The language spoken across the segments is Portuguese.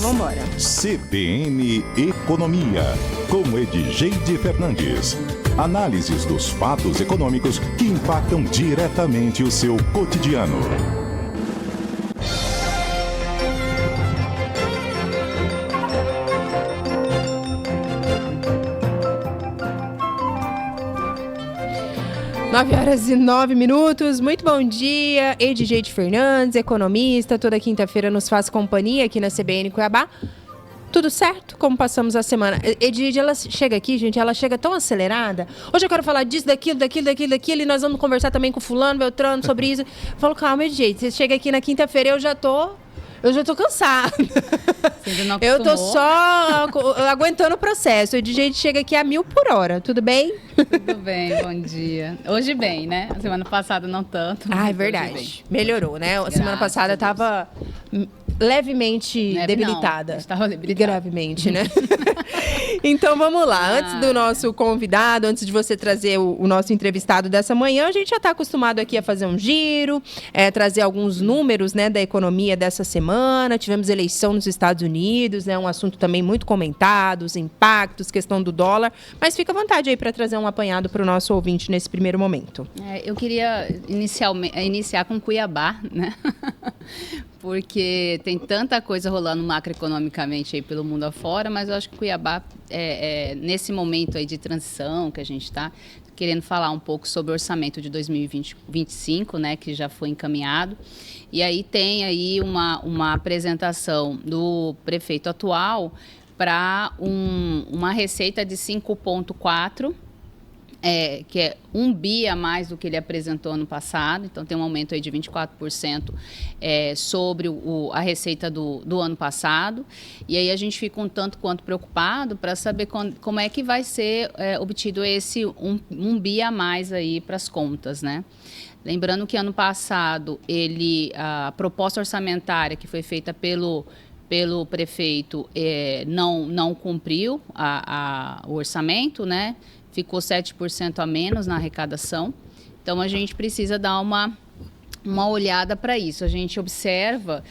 vamos embora. CBN Economia, com Edgeide Fernandes. Análises dos fatos econômicos que impactam diretamente o seu cotidiano. Nove horas e 9 minutos, muito bom dia, Edgeide Fernandes, economista, toda quinta-feira nos faz companhia aqui na CBN Cuiabá. Tudo certo? Como passamos a semana? Edgeide, ela chega aqui, gente, ela chega tão acelerada. Hoje eu quero falar disso, daquilo, e nós vamos conversar também com fulano, Beltrano, sobre isso. Eu falo, calma, Edgeide, você chega aqui na quinta-feira, eu já tô cansada. Eu tô só aguentando o processo. O DJ chega aqui a 1.000 por hora. Tudo bem? Tudo bem, bom dia. Hoje bem, né? A semana passada não tanto. Ah, é verdade. Melhorou, né? A semana passada estava levemente debilitada. Estava debilitada. Gravemente, né? Então, vamos lá. Antes do nosso convidado, antes de você trazer o nosso entrevistado dessa manhã, a gente já está acostumado aqui a fazer um giro, trazer alguns números, né, da economia dessa semana. Tivemos eleição nos Estados Unidos, né, um assunto também muito comentado, os impactos, questão do dólar. Mas fica à vontade aí para trazer um apanhado para o nosso ouvinte nesse primeiro momento. Eu queria iniciar com Cuiabá, né? Porque tem tanta coisa rolando macroeconomicamente aí pelo mundo afora, mas eu acho que Cuiabá, nesse momento aí de transição que a gente está querendo falar um pouco sobre o orçamento de 2025, né, que já foi encaminhado. E aí tem aí uma apresentação do prefeito atual para uma receita de 5,4 que é 1 bi a mais do que ele apresentou ano passado, então tem um aumento aí de 24% sobre a receita do ano passado, e aí a gente fica um tanto quanto preocupado para saber como é que vai ser obtido esse 1 bi a mais aí para as contas, né? Lembrando que ano passado a proposta orçamentária que foi feita pelo prefeito não cumpriu o orçamento, né? Ficou 7% a menos na arrecadação. Então, a gente precisa dar uma olhada para isso. A gente observa,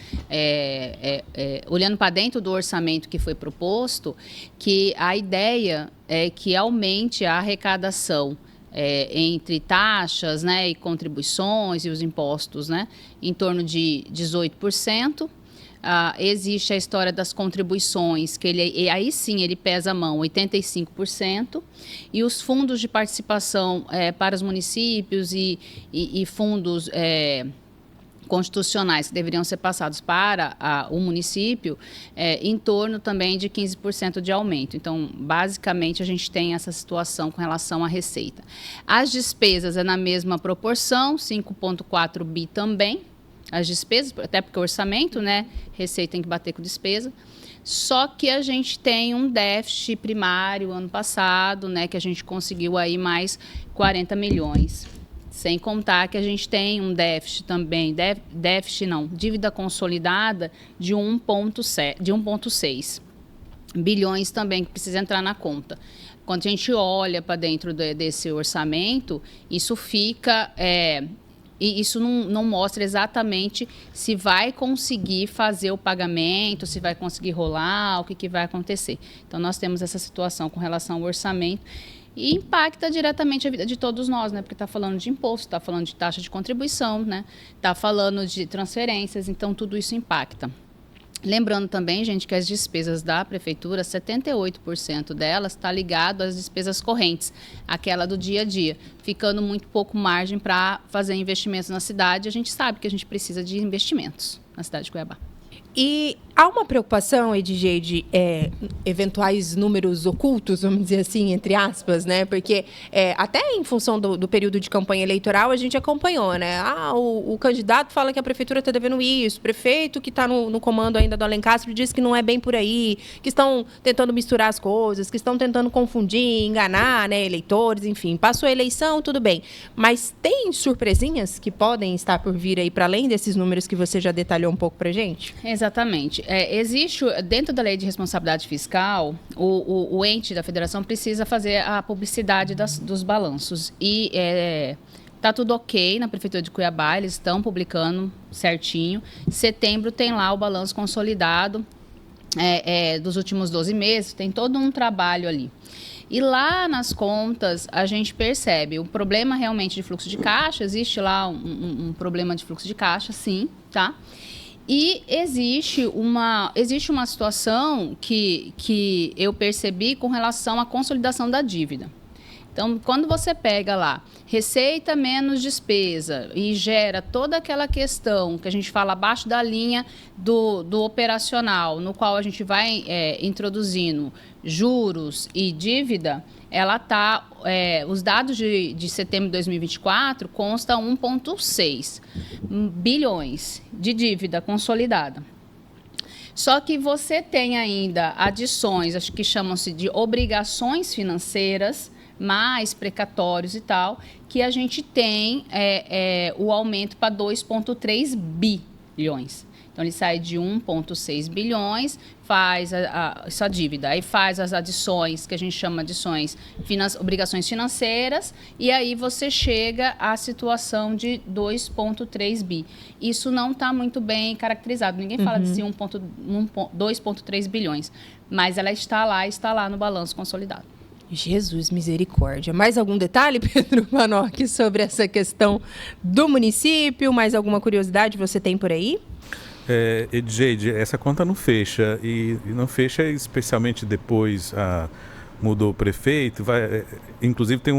olhando para dentro do orçamento que foi proposto, que a ideia é que aumente a arrecadação entre taxas, né, e contribuições e os impostos, né, em torno de 18%. Existe a história das contribuições, que aí sim ele pesa a mão, 85%, e os fundos de participação para os municípios e fundos constitucionais que deveriam ser passados para o município, em torno também de 15% de aumento. Então, basicamente, a gente tem essa situação com relação à receita. As despesas na mesma proporção, 5,4 bi também, as despesas, até porque o orçamento, né, receita tem que bater com despesa, só que a gente tem um déficit primário ano passado, né, que a gente conseguiu aí mais 40 milhões, sem contar que a gente tem um déficit também, dívida consolidada de 1,6 bilhões também, que precisa entrar na conta. Quando a gente olha para dentro desse orçamento, isso fica... E isso não mostra exatamente se vai conseguir fazer o pagamento, se vai conseguir rolar, o que vai acontecer. Então, nós temos essa situação com relação ao orçamento e impacta diretamente a vida de todos nós, né? Porque está falando de imposto, está falando de taxa de contribuição, né? Está falando de transferências, então tudo isso impacta. Lembrando também, gente, que as despesas da prefeitura, 78% delas está ligado às despesas correntes, aquela do dia a dia, ficando muito pouco margem para fazer investimentos na cidade. A gente sabe que a gente precisa de investimentos na cidade de Cuiabá. E há uma preocupação, Edgeide, de eventuais números ocultos, vamos dizer assim, entre aspas, né? Porque até em função do período de campanha eleitoral, a gente acompanhou, né? O candidato fala que a prefeitura está devendo isso, o prefeito que está no comando ainda do Alencastro diz que não é bem por aí, que estão tentando misturar as coisas, que estão tentando confundir, enganar, né, eleitores, enfim. Passou a eleição, tudo bem. Mas tem surpresinhas que podem estar por vir aí, para além desses números que você já detalhou um pouco para a gente? Exatamente. Existe, dentro da lei de responsabilidade fiscal, o ente da federação precisa fazer a publicidade dos balanços. E está tudo ok na Prefeitura de Cuiabá, eles estão publicando certinho. Em setembro tem lá o balanço consolidado dos últimos 12 meses, tem todo um trabalho ali. E lá nas contas, a gente percebe o problema realmente de fluxo de caixa, existe lá um problema de fluxo de caixa, sim, tá? E existe uma situação que eu percebi com relação à consolidação da dívida. Então, quando você pega lá receita menos despesa e gera toda aquela questão que a gente fala abaixo da linha do operacional, no qual a gente vai introduzindo juros e dívida, ela está, os dados de setembro de 2024 constam 1,6 bilhões de dívida consolidada. Só que você tem ainda adições, acho que chamam-se de obrigações financeiras, mais precatórios e tal, que a gente tem o aumento para 2,3 bilhões. Então, ele sai de 1,6 bilhões, faz essa dívida, aí faz as adições, que a gente chama de obrigações financeiras, e aí você chega à situação de 2,3 bi. Isso não está muito bem caracterizado. Ninguém fala de 2,3 bilhões, mas ela está lá no balanço consolidado. Jesus, misericórdia. Mais algum detalhe, Pedro Manocchi, sobre essa questão do município? Mais alguma curiosidade você tem por aí? Edgeide, essa conta não fecha. E não fecha especialmente depois mudou o prefeito. Inclusive tem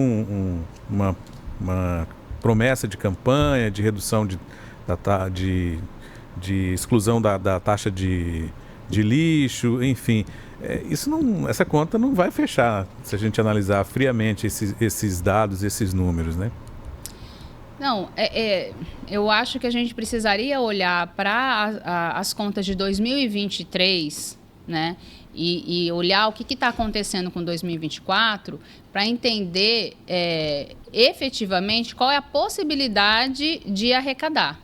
uma promessa de campanha, de redução de exclusão da taxa de lixo, enfim. Essa conta não vai fechar se a gente analisar friamente esses dados, esses números, né? Não, eu acho que a gente precisaria olhar para as contas de 2023, né? E olhar o que está acontecendo com 2024 para entender efetivamente qual é a possibilidade de arrecadar.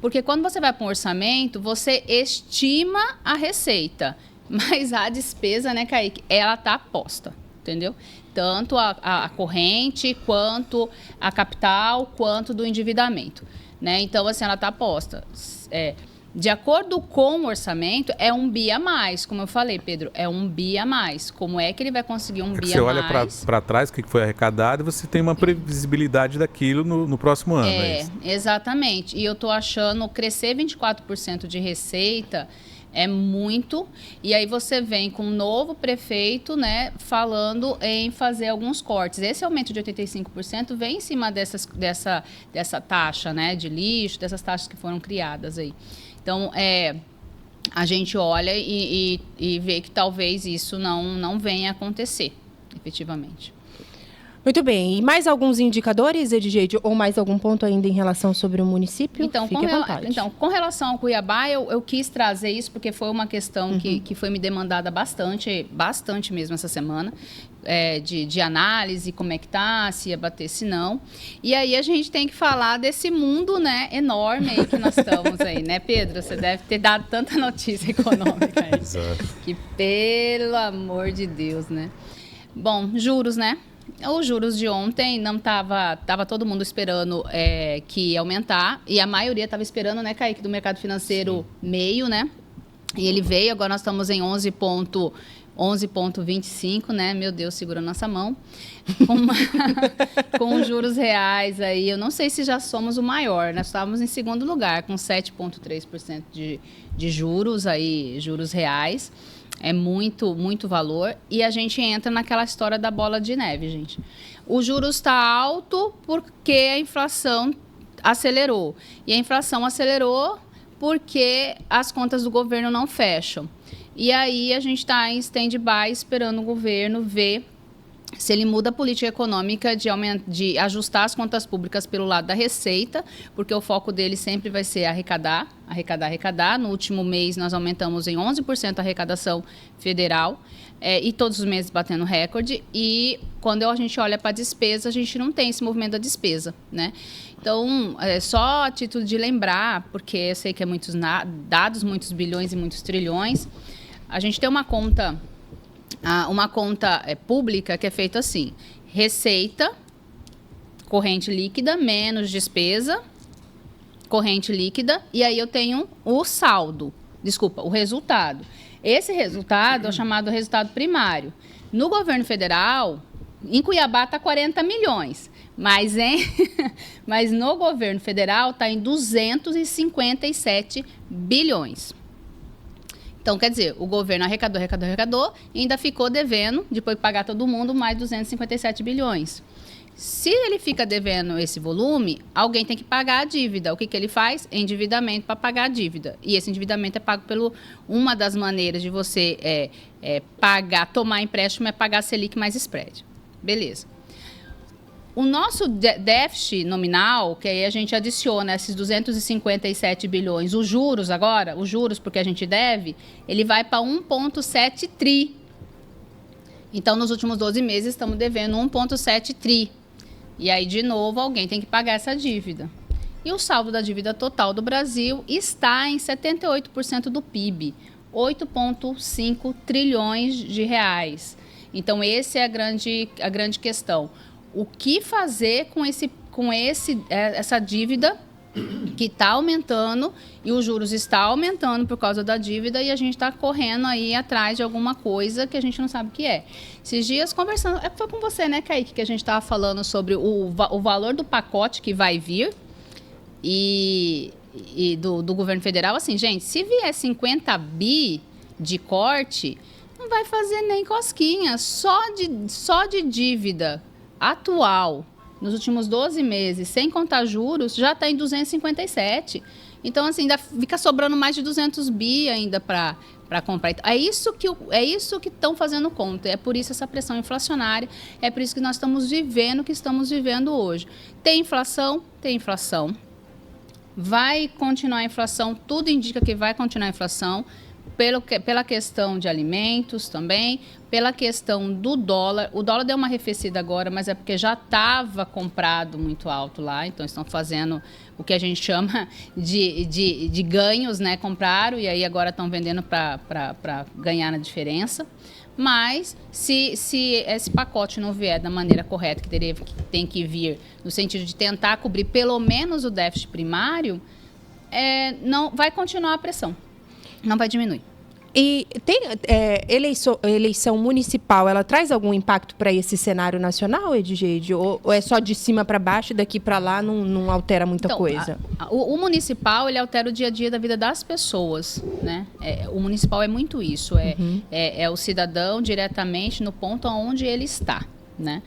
Porque quando você vai para um orçamento, você estima a receita, mas a despesa, né, Kaique, ela está posta, entendeu? Tanto a corrente, quanto a capital, quanto do endividamento, né? Então, assim, ela está posta. De acordo com o orçamento, é 1 bi a mais, como eu falei, Pedro, é 1 bi a mais. Como é que ele vai conseguir 1 bi a mais? Você olha para trás, o que foi arrecadado, e você tem uma previsibilidade daquilo no próximo ano. Exatamente. E eu estou achando crescer 24% de receita é muito, e aí você vem com um novo prefeito, né, falando em fazer alguns cortes. Esse aumento de 85% vem em cima dessa taxa, né, de lixo, dessas taxas que foram criadas aí. Então, a gente olha e vê que talvez isso não venha a acontecer, efetivamente. Muito bem. E mais alguns indicadores, Edgeide, ou mais algum ponto ainda em relação sobre o município? Então, Fique à vontade. Então, com relação ao Cuiabá, eu quis trazer isso porque foi uma questão que foi me demandada bastante mesmo essa semana, de análise, como é que tá, se ia bater, se não. E aí a gente tem que falar desse mundo, né, enorme aí que nós estamos aí, né, Pedro? Você deve ter dado tanta notícia econômica aí. Exato. Que, pelo amor de Deus, né? Bom, juros, né? Os juros de ontem não tava todo mundo esperando que ia aumentar, e a maioria estava esperando, né, Kaique, do mercado financeiro meio, né? E ele veio, agora nós estamos em 11,25, né? Meu Deus, segura nossa mão. Com os juros reais aí, eu não sei se já somos o maior, nós estávamos em segundo lugar, com 7,3% de juros aí, juros reais. É muito, muito valor. E a gente entra naquela história da bola de neve, gente. O juros está alto porque a inflação acelerou. E a inflação acelerou porque as contas do governo não fecham. E aí a gente está em stand-by esperando o governo ver se ele muda a política econômica de ajustar as contas públicas pelo lado da receita, porque o foco dele sempre vai ser arrecadar. No último mês, nós aumentamos em 11% a arrecadação federal, e todos os meses batendo recorde. E quando a gente olha para a despesa, a gente não tem esse movimento da despesa, né? Então, só a título de lembrar, porque eu sei que é muitos dados, muitos bilhões e muitos trilhões, a gente tem uma conta pública que é feita assim: receita, corrente líquida, menos despesa, corrente líquida, e aí eu tenho o resultado. Esse resultado é o chamado resultado primário. No governo federal, em Cuiabá está 40 milhões, mas no governo federal está em 257 bilhões. Então, quer dizer, o governo arrecadou e ainda ficou devendo, depois de pagar todo mundo, mais 257 bilhões. Se ele fica devendo esse volume, alguém tem que pagar a dívida. O que ele faz? Endividamento para pagar a dívida. E esse endividamento é pago uma das maneiras de você tomar empréstimo é pagar Selic mais spread. Beleza. O nosso déficit nominal, que aí a gente adiciona esses 257 bilhões, os juros porque a gente deve, ele vai para 1,7 tri. Então, nos últimos 12 meses, estamos devendo 1,7 tri. E aí, de novo, alguém tem que pagar essa dívida. E o saldo da dívida total do Brasil está em 78% do PIB, 8,5 trilhões de reais. Então, essa é a grande questão. O que fazer com essa dívida que está aumentando e os juros estão aumentando por causa da dívida e a gente está correndo aí atrás de alguma coisa que a gente não sabe o que é. Esses dias conversando, foi com você, né, Kaique, que a gente estava falando sobre o valor do pacote que vai vir e do governo federal. Assim, gente, se vier 50 bi de corte, não vai fazer nem cosquinha, só de dívida atual, nos últimos 12 meses, sem contar juros, já está em 257. Então, assim, ainda fica sobrando mais de 200 bi ainda para comprar. É isso que estão fazendo conta. É por isso essa pressão inflacionária. É por isso que nós estamos vivendo o que estamos vivendo hoje. Tem inflação? Tem inflação. Vai continuar a inflação. Tudo indica que vai continuar a inflação. Pela questão de alimentos também, pela questão do dólar. O dólar deu uma arrefecida agora, mas é porque já estava comprado muito alto lá, então estão fazendo o que a gente chama de ganhos, né? Compraram e aí agora estão vendendo para ganhar na diferença. Mas se esse pacote não vier da maneira correta, que tem que vir no sentido de tentar cobrir pelo menos o déficit primário, não vai continuar a pressão. Não vai diminuir. E tem eleição municipal, ela traz algum impacto para esse cenário nacional, Edgeide? Ou é só de cima para baixo e daqui para lá não altera muita coisa? O municipal, ele altera o dia a dia da vida das pessoas, né? O municipal é muito isso, é o cidadão diretamente no ponto onde ele está, né?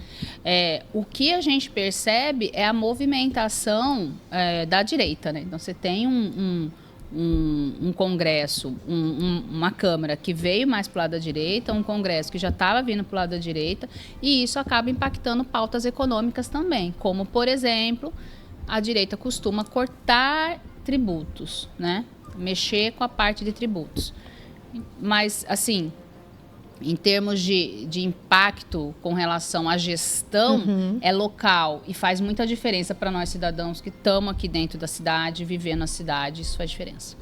O que a gente percebe é a movimentação da direita, né? Então, você tem um Congresso, uma Câmara que veio mais para o lado da direita, um Congresso que já estava vindo para o lado da direita, e isso acaba impactando pautas econômicas também, como, por exemplo, a direita costuma cortar tributos, né? Mexer com a parte de tributos. Mas, assim, em termos de impacto com relação à gestão, é local e faz muita diferença para nós cidadãos que estamos aqui dentro da cidade, vivendo a cidade, isso faz diferença.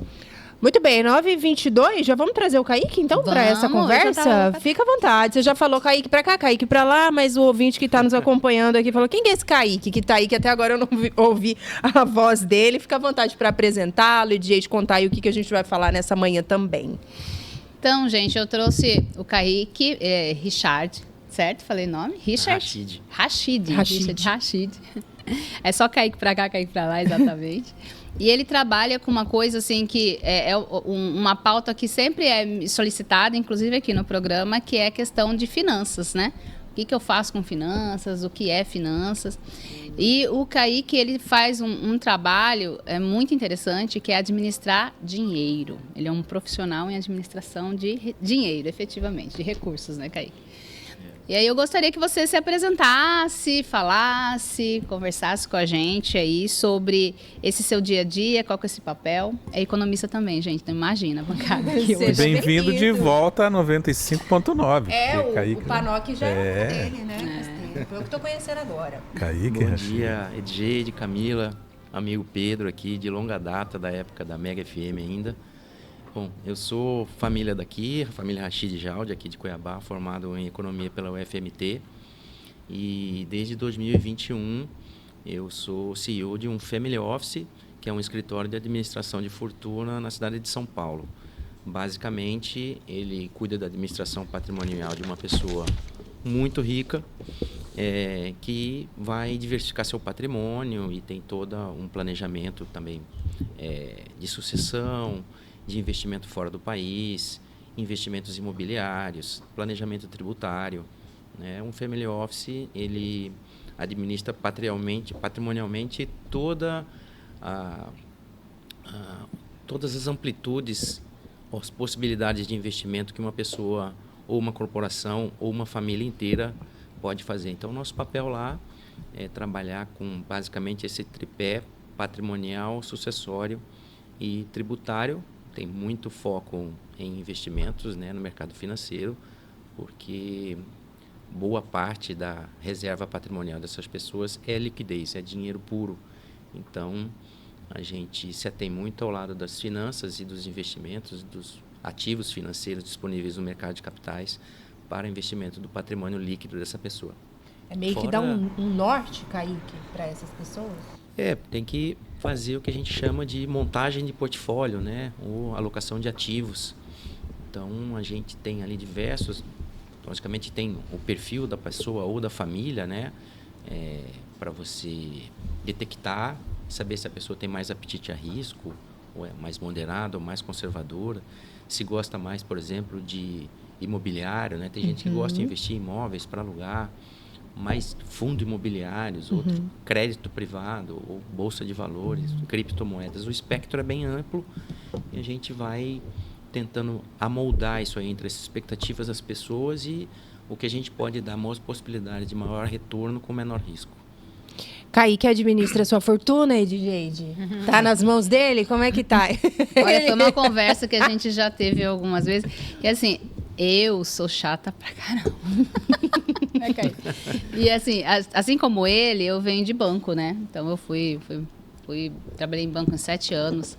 Muito bem, 9h22, já vamos trazer o Kaique, então, para essa conversa? Fica à vontade, você já falou Kaique para cá, Kaique para lá, mas o ouvinte que está nos acompanhando aqui falou, quem é esse Kaique que está aí, que até agora eu não ouvi a voz dele? Fica à vontade para apresentá-lo e de contar aí o que a gente vai falar nessa manhã também. Então, gente, eu trouxe o Kaique Richard, certo? Falei nome? Richard? Rachid. É só Kaique pra cá, Kaique pra lá, exatamente. E ele trabalha com uma coisa, assim, que uma pauta que sempre é solicitada, inclusive aqui no programa, que é a questão de finanças, né? O que eu faço com finanças, o que é finanças. E o Kaique, ele faz um trabalho muito interessante, que é administrar dinheiro. Ele é um profissional em administração de dinheiro, efetivamente, de recursos, né, Kaique? E aí eu gostaria que você se apresentasse, falasse, conversasse com a gente aí sobre esse seu dia a dia, qual que é esse papel. É economista também, gente, então imagina a bancada aqui hoje. Bem-vindo de volta a 95.9. O Panoc já é dele, né? Foi eu que estou conhecendo agora. Kaique, bom dia, Edgeide, Camila, amigo Pedro aqui, de longa data, da época da Mega FM ainda. Bom, eu sou família daqui, família Rachid Jaldi, aqui de Cuiabá, formado em Economia pela UFMT. E desde 2021 eu sou CEO de um Family Office, que é um escritório de administração de fortuna na cidade de São Paulo. basicamente, ele cuida da administração patrimonial de uma pessoa muito rica, que vai diversificar seu patrimônio e tem todo um planejamento também de sucessão, de investimento fora do país, investimentos imobiliários, planejamento tributário, né? Um family office, ele administra patrimonialmente todas as amplitudes, as possibilidades de investimento que uma pessoa, ou uma corporação, ou uma família inteira pode fazer. Então, nosso papel lá é trabalhar com basicamente esse tripé patrimonial, sucessório e tributário. Tem muito foco em investimentos, né, no mercado financeiro, porque boa parte da reserva patrimonial dessas pessoas é liquidez, é dinheiro puro. Então, a gente se atém muito ao lado das finanças e dos investimentos, dos ativos financeiros disponíveis no mercado de capitais para investimento do patrimônio líquido dessa pessoa. É meio que dá um norte, Kaique, para essas pessoas? Tem que fazer o que a gente chama de montagem de portfólio, né? Ou alocação de ativos. Então, a gente tem ali diversos, logicamente tem o perfil da pessoa ou da família, né? Para você detectar, saber se a pessoa tem mais apetite a risco, ou é mais moderada ou mais conservadora, se gosta mais, por exemplo, de imobiliário, né? Tem gente que gosta de investir em imóveis para alugar, mais fundo imobiliários, outro crédito privado, ou bolsa de valores, criptomoedas. O espectro é bem amplo e a gente vai tentando amoldar isso aí entre as expectativas das pessoas e o que a gente pode dar maiores possibilidades de maior retorno com menor risco. Kaique administra sua fortuna, Edjeide? Tá nas mãos dele? Como é que tá? Olha, foi uma conversa que a gente já teve algumas vezes, que assim, eu sou chata pra caramba. Né, Kaique? E assim como ele, eu venho de banco, né? Então eu trabalhei em banco há 7 anos.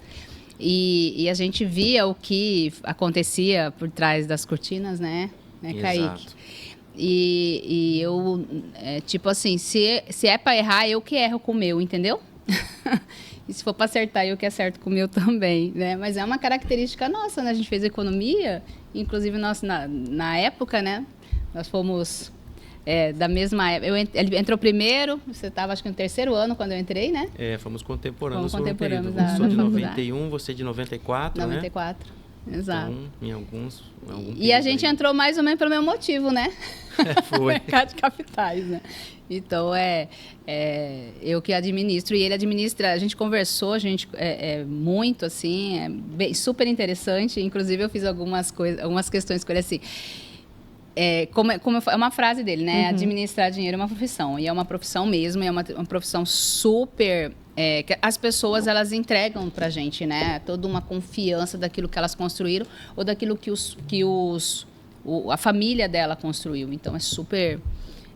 E a gente via o que acontecia por trás das cortinas, né, Kaique? Exato. E eu, tipo assim, se é para errar, eu que erro com o meu, entendeu? E se for para acertar, eu que acerto com o meu também, né? Mas é uma característica nossa, né? A gente fez economia, inclusive nós, na época, né? Nós fomos da mesma época. Ele entrou primeiro, você estava acho que no 3º ano quando eu entrei, né? Fomos contemporâneos. Fomos contemporâneos Eu sou de da 91, você de 94, 94, né? Exato. Então, em algum e a gente entrou mais ou menos pelo mesmo motivo, né? Foi. Mercado de capitais, né? Então, eu que administro e ele administra. A gente conversou, muito, assim, super interessante. Inclusive, eu fiz algumas questões com ele, assim. É uma frase dele, né? Administrar dinheiro é uma profissão. E é uma profissão mesmo, é uma profissão super... que as pessoas, elas entregam pra gente, né? Toda uma confiança daquilo que elas construíram ou daquilo que a família dela construiu. Então, é super...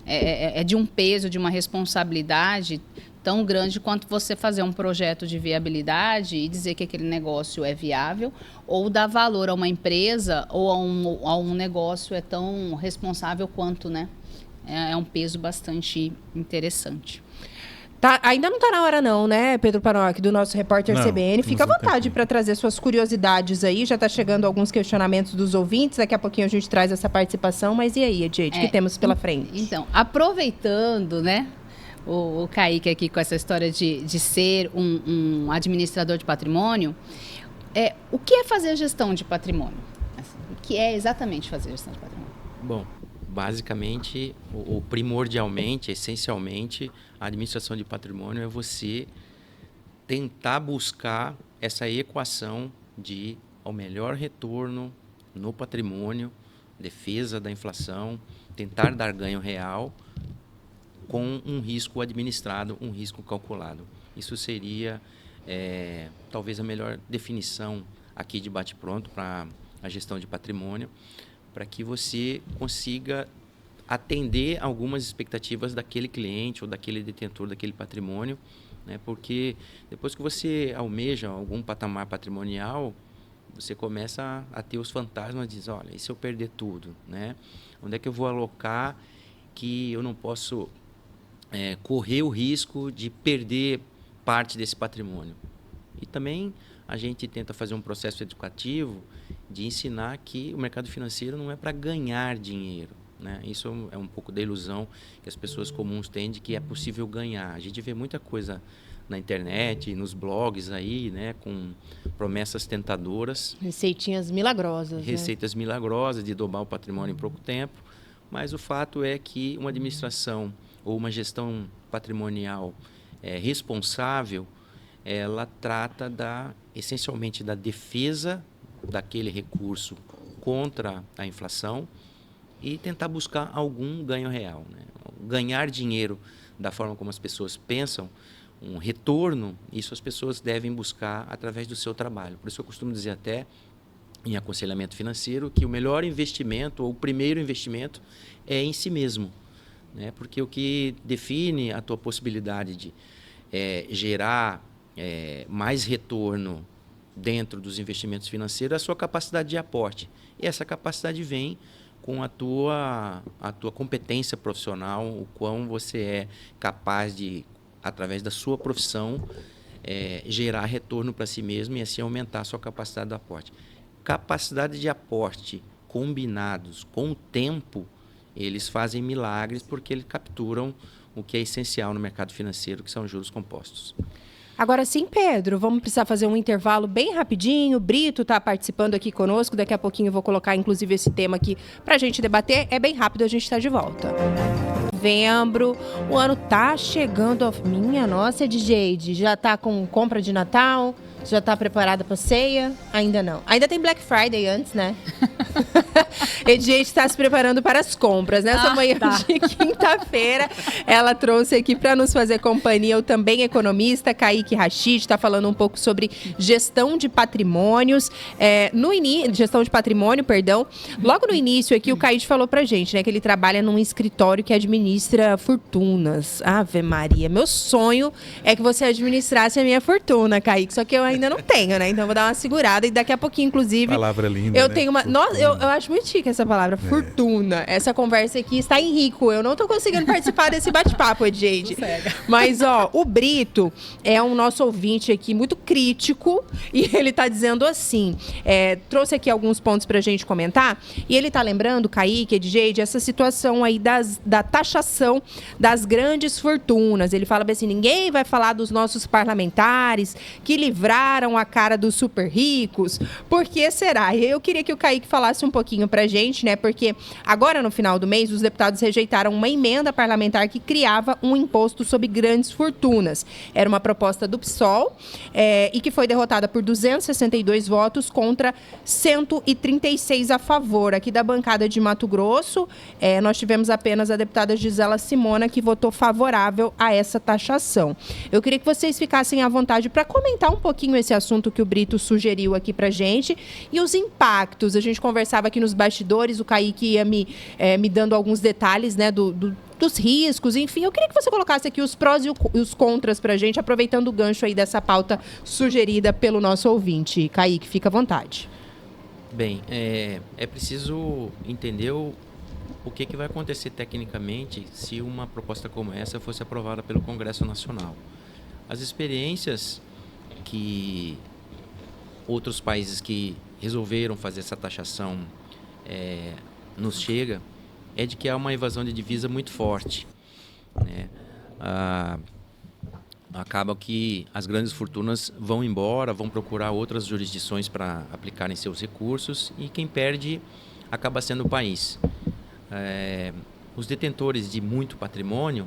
É de um peso, de uma responsabilidade tão grande quanto você fazer um projeto de viabilidade e dizer que aquele negócio é viável ou dar valor a uma empresa ou a um negócio é tão responsável quanto, né? É um peso bastante interessante. Ainda não está na hora não, né, Pedro Panocchi, do nosso repórter CBN. Fica à vontade para trazer suas curiosidades aí. Já está chegando alguns questionamentos dos ouvintes. Daqui a pouquinho a gente traz essa participação. Mas e aí, Edjeide, o que temos pela frente? Então, aproveitando, né, o Kaique aqui com essa história de ser um administrador de patrimônio, o que é fazer gestão de patrimônio? Assim, o que é exatamente fazer gestão de patrimônio? Bom, basicamente, primordialmente, essencialmente, a administração de patrimônio é você tentar buscar essa equação de ao melhor retorno no patrimônio, defesa da inflação, tentar dar ganho real com um risco administrado, um risco calculado. Isso seria talvez a melhor definição aqui de bate-pronto para a gestão de patrimônio, para que você consiga atender algumas expectativas daquele cliente ou daquele detentor daquele patrimônio, né? Porque depois que você almeja algum patamar patrimonial, você começa a ter os fantasmas de dizer, olha, e se eu perder tudo, né? Onde é que eu vou alocar que eu não posso correr o risco de perder parte desse patrimônio? E também a gente tenta fazer um processo educativo de ensinar que o mercado financeiro não é para ganhar dinheiro, né? Isso é um pouco da ilusão que as pessoas comuns têm de que é possível ganhar. A gente vê muita coisa na internet, nos blogs aí, né, com promessas tentadoras. Receitinhas milagrosas. Receitas milagrosas de dobrar o patrimônio em pouco tempo. Mas o fato é que uma administração ou uma gestão patrimonial responsável, ela trata essencialmente da defesa daquele recurso contra a inflação e tentar buscar algum ganho real, né? Ganhar dinheiro da forma como as pessoas pensam, um retorno, isso as pessoas devem buscar através do seu trabalho. Por isso eu costumo dizer até em aconselhamento financeiro que o melhor investimento ou o primeiro investimento é em si mesmo, né? Porque o que define a tua possibilidade de gerar mais retorno dentro dos investimentos financeiros é a sua capacidade de aporte. E essa capacidade vem com a tua competência profissional, o quão você é capaz de, através da sua profissão, gerar retorno para si mesmo e assim aumentar a sua capacidade de aporte. Capacidade de aporte combinados com o tempo, eles fazem milagres porque eles capturam o que é essencial no mercado financeiro, que são os juros compostos. Agora sim, Pedro, vamos precisar fazer um intervalo bem rapidinho. O Brito está participando aqui conosco. Daqui a pouquinho eu vou colocar, inclusive, esse tema aqui para a gente debater. É bem rápido, a gente está de volta. Novembro, o ano tá chegando. Minha nossa, DJ, já tá com compra de Natal? Já tá preparada para ceia? Ainda não. Ainda tem Black Friday antes, né? Edith está se preparando para as compras. Nessa manhã de quinta-feira, ela trouxe aqui para nos fazer companhia o também economista Kaique Rachid, está falando um pouco sobre gestão de patrimônios. Gestão de patrimônio, perdão. Logo no início aqui, o Kaique falou pra gente, né, que ele trabalha num escritório que administra fortunas. Ave Maria, meu sonho é que você administrasse a minha fortuna, Kaique, só que eu ainda não tenho, né? Então eu vou dar uma segurada e daqui a pouquinho, inclusive... Palavra linda, eu né? tenho uma... Nossa, eu acho muito chique essa palavra, fortuna. Essa conversa aqui está em rico. Eu não tô conseguindo participar desse bate-papo, gente. Mas, o Brito é um nosso ouvinte aqui muito crítico e ele tá dizendo assim, trouxe aqui alguns pontos pra gente comentar e ele tá lembrando, Kaique, DJ, essa situação aí da taxação das grandes fortunas. Ele fala bem assim, ninguém vai falar dos nossos parlamentares que livraram a cara dos super ricos. Por que será? E eu queria que o Kaique falasse um pouquinho pra gente, né? Porque agora, no final do mês, os deputados rejeitaram uma emenda parlamentar que criava um imposto sobre grandes fortunas. Era uma proposta do PSOL e que foi derrotada por 262 votos contra 136 a favor. Aqui da bancada de Mato Grosso, nós tivemos apenas a deputada Gisela Simona, que votou favorável a essa taxação. Eu queria que vocês ficassem à vontade para comentar um pouquinho esse assunto que o Brito sugeriu aqui pra gente e os impactos. A gente conversava aqui nos bastidores, o Kaique ia me dando alguns detalhes, né, dos riscos, enfim. Eu queria que você colocasse aqui os prós e os contras pra gente, aproveitando o gancho aí dessa pauta sugerida pelo nosso ouvinte. Kaique, fica à vontade. Bem, é preciso entender o que vai acontecer tecnicamente se uma proposta como essa fosse aprovada pelo Congresso Nacional. As experiências que outros países que resolveram fazer essa taxação nos chega é de que há uma evasão de divisa muito forte, né? Acaba que as grandes fortunas vão embora, vão procurar outras jurisdições para aplicarem seus recursos e quem perde acaba sendo o país. Os detentores de muito patrimônio,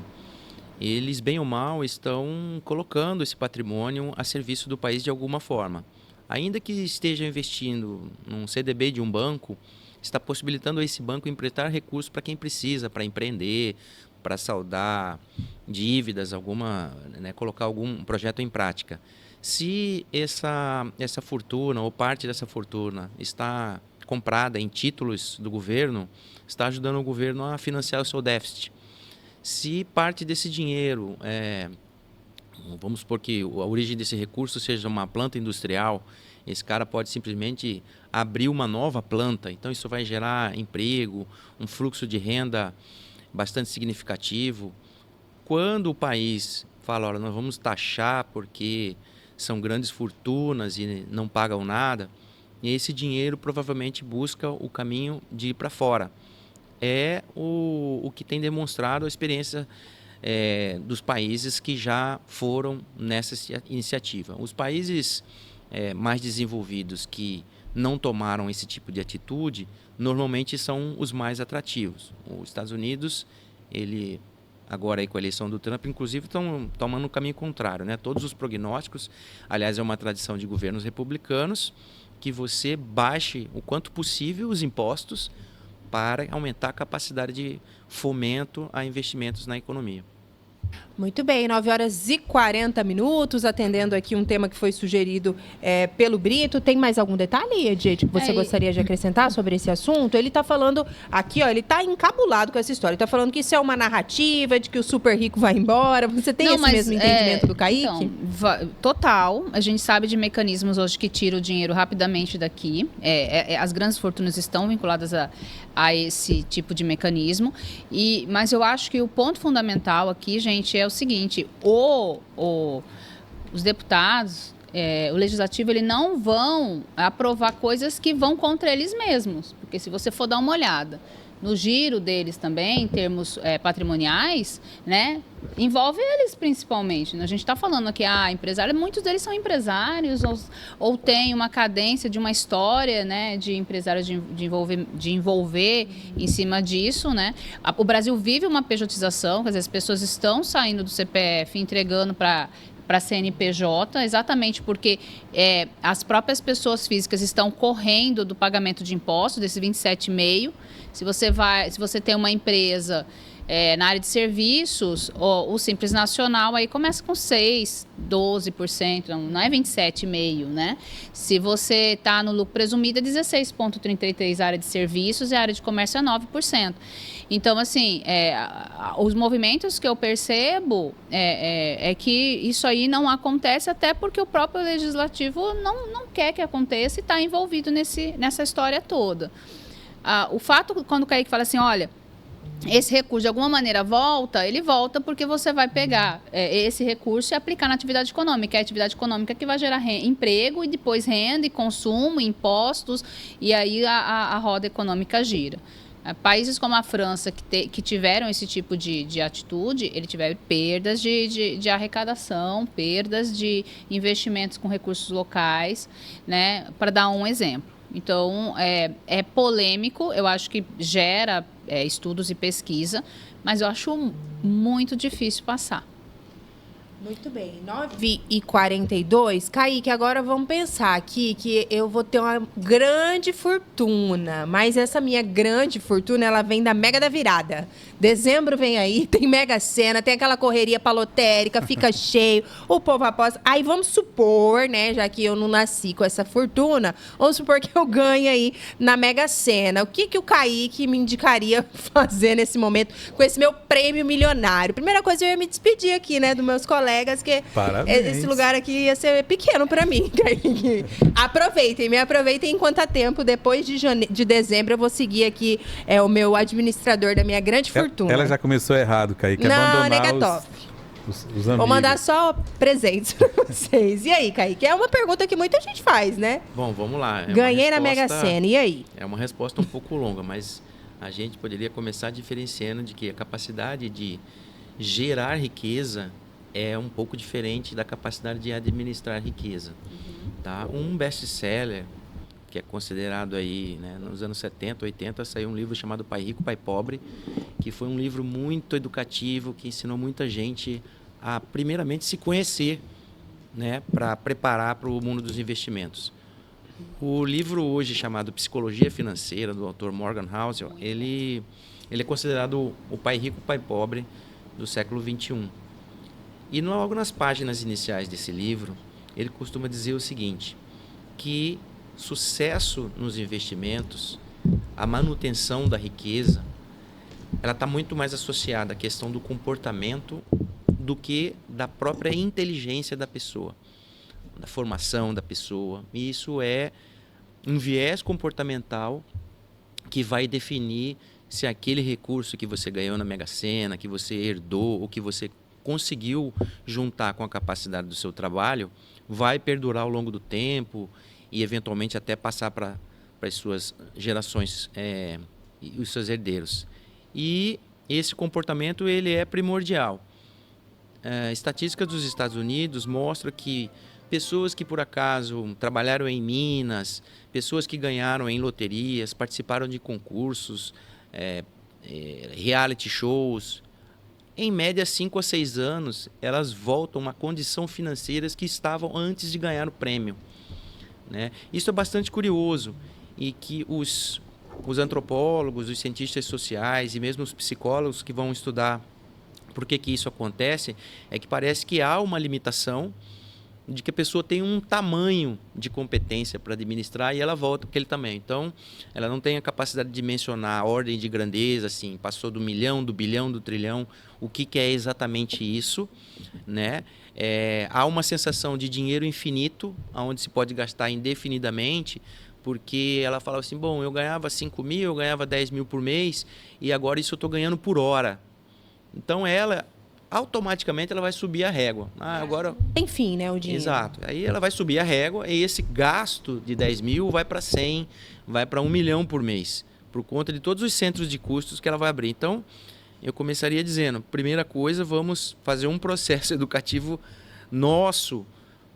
eles bem ou mal estão colocando esse patrimônio a serviço do país de alguma forma. Ainda que esteja investindo num CDB de um banco, está possibilitando a esse banco emprestar recursos para quem precisa, para empreender, para saldar dívidas, colocar algum projeto em prática. Se essa fortuna ou parte dessa fortuna está comprada em títulos do governo, está ajudando o governo a financiar o seu déficit. Se parte desse dinheiro, vamos supor que a origem desse recurso seja uma planta industrial, esse cara pode simplesmente abrir uma nova planta, então isso vai gerar emprego, um fluxo de renda bastante significativo. Quando o país fala, olha, nós vamos taxar porque são grandes fortunas e não pagam nada, e esse dinheiro provavelmente busca o caminho de ir para fora. É o que tem demonstrado a experiência dos países que já foram nessa iniciativa. Os países mais desenvolvidos que não tomaram esse tipo de atitude, normalmente são os mais atrativos. Os Estados Unidos, agora aí com a eleição do Trump, inclusive estão tomando um caminho contrário, né? Todos os prognósticos, aliás, é uma tradição de governos republicanos, que você baixe o quanto possível os impostos para aumentar a capacidade de fomento a investimentos na economia. Muito bem, 9h40, atendendo aqui um tema que foi sugerido pelo Brito. Tem mais algum detalhe, Edith, que você gostaria de acrescentar sobre esse assunto? Ele está falando aqui, ó, ele está encabulado com essa história. Ele está falando que isso é uma narrativa, de que o super rico vai embora. Você tem esse mesmo entendimento do Kaique? Então, total. A gente sabe de mecanismos hoje que tiram o dinheiro rapidamente daqui. As grandes fortunas estão vinculadas a esse tipo de mecanismo. Mas eu acho que o ponto fundamental aqui, gente, é o seguinte: os deputados, o legislativo, eles não vão aprovar coisas que vão contra eles mesmos. Porque se você for dar uma olhada no giro deles também, em termos patrimoniais, né, envolve eles principalmente. A gente está falando aqui, empresários, muitos deles são empresários ou têm uma cadência de uma história, né, de empresários de envolver em cima disso, né. O Brasil vive uma pejotização, quer dizer, as pessoas estão saindo do CPF, entregando para CNPJ, exatamente porque as próprias pessoas físicas estão correndo do pagamento de impostos, desses 27,5%. Se você tem uma empresa na área de serviços, o Simples Nacional aí começa com 6%, 12%, não é 27,5%, né? Se você está no lucro presumido, é 16,33% a área de serviços e a área de comércio é 9%. Então, assim, os movimentos que eu percebo é que isso aí não acontece, até porque o próprio legislativo não quer que aconteça e está envolvido nessa história toda. O fato, quando o Kaique fala assim, olha, esse recurso de alguma maneira ele volta porque você vai pegar esse recurso e aplicar na atividade econômica. É a atividade econômica que vai gerar emprego e depois renda e consumo, impostos, e aí a roda econômica gira. Países como a França, que tiveram esse tipo de atitude, ele tiveram perdas de arrecadação, perdas de investimentos com recursos locais, né, para dar um exemplo. Então, é polêmico, eu acho que gera estudos e pesquisa, mas eu acho muito difícil passar. Muito bem, 9h42. Kaique, agora vamos pensar aqui que eu vou ter uma grande fortuna, mas essa minha grande fortuna, ela vem da Mega da Virada. Dezembro vem aí, tem Mega Sena, tem aquela correria palotérica, fica cheio, o povo aposta. Aí vamos supor, né, já que eu não nasci com essa fortuna, vamos supor que eu ganhe aí na Mega Sena. O que o Kaique me indicaria fazer nesse momento com esse meu prêmio milionário? Primeira coisa, eu ia me despedir aqui, né, dos meus colegas, que parabéns. Esse lugar aqui ia ser pequeno para mim. Me aproveitem enquanto há tempo. Depois de dezembro eu vou seguir aqui o meu administrador da minha grande fortuna. Ela já começou errado, Kaique. Não, negatório. Os amigos. Vou mandar só presentes para vocês. E aí, Kaique? É uma pergunta que muita gente faz, né? Bom, vamos lá. Ganhei na Mega Sena, e aí? É uma resposta um pouco longa, mas a gente poderia começar diferenciando de que a capacidade de gerar riqueza é um pouco diferente da capacidade de administrar riqueza. Tá? Um best-seller, que é considerado aí, né, nos anos 70, 80, saiu um livro chamado Pai Rico, Pai Pobre, que foi um livro muito educativo, que ensinou muita gente a, primeiramente, se conhecer, né, para preparar para o mundo dos investimentos. O livro hoje chamado Psicologia Financeira, do autor Morgan Housel, ele é considerado o Pai Rico, Pai Pobre do século XXI. E logo nas páginas iniciais desse livro, ele costuma dizer o seguinte, que sucesso nos investimentos, a manutenção da riqueza, ela está muito mais associada à questão do comportamento do que da própria inteligência da pessoa, da formação da pessoa. E isso é um viés comportamental que vai definir se aquele recurso que você ganhou na Mega Sena, que você herdou ou que você conseguiu juntar com a capacidade do seu trabalho, vai perdurar ao longo do tempo e eventualmente até passar para as suas gerações e os seus herdeiros. E esse comportamento ele é primordial. Estatísticas dos Estados Unidos mostram que pessoas que por acaso trabalharam em minas, pessoas que ganharam em loterias, participaram de concursos, reality shows, em média 5 a 6 anos, elas voltam a condição financeiras que estavam antes de ganhar o prêmio. Né? Isso é bastante curioso e que os antropólogos, os cientistas sociais e mesmo os psicólogos que vão estudar por que isso acontece, é que parece que há uma limitação de que a pessoa tem um tamanho de competência para administrar e ela volta para aquele tamanho. Então, ela não tem a capacidade de mencionar a ordem de grandeza, assim, passou do milhão, do bilhão, do trilhão, o que é exatamente isso, né? Há uma sensação de dinheiro infinito, onde se pode gastar indefinidamente, porque ela fala assim, bom, eu ganhava 5 mil, eu ganhava 10 mil por mês e agora isso eu estou ganhando por hora. Então, ela automaticamente ela vai subir a régua. Agora tem fim, né, o dinheiro. Exato. Aí ela vai subir a régua e esse gasto de 10 mil vai para 100, vai para 1 milhão por mês, por conta de todos os centros de custos que ela vai abrir. Então, eu começaria dizendo, primeira coisa, vamos fazer um processo educativo nosso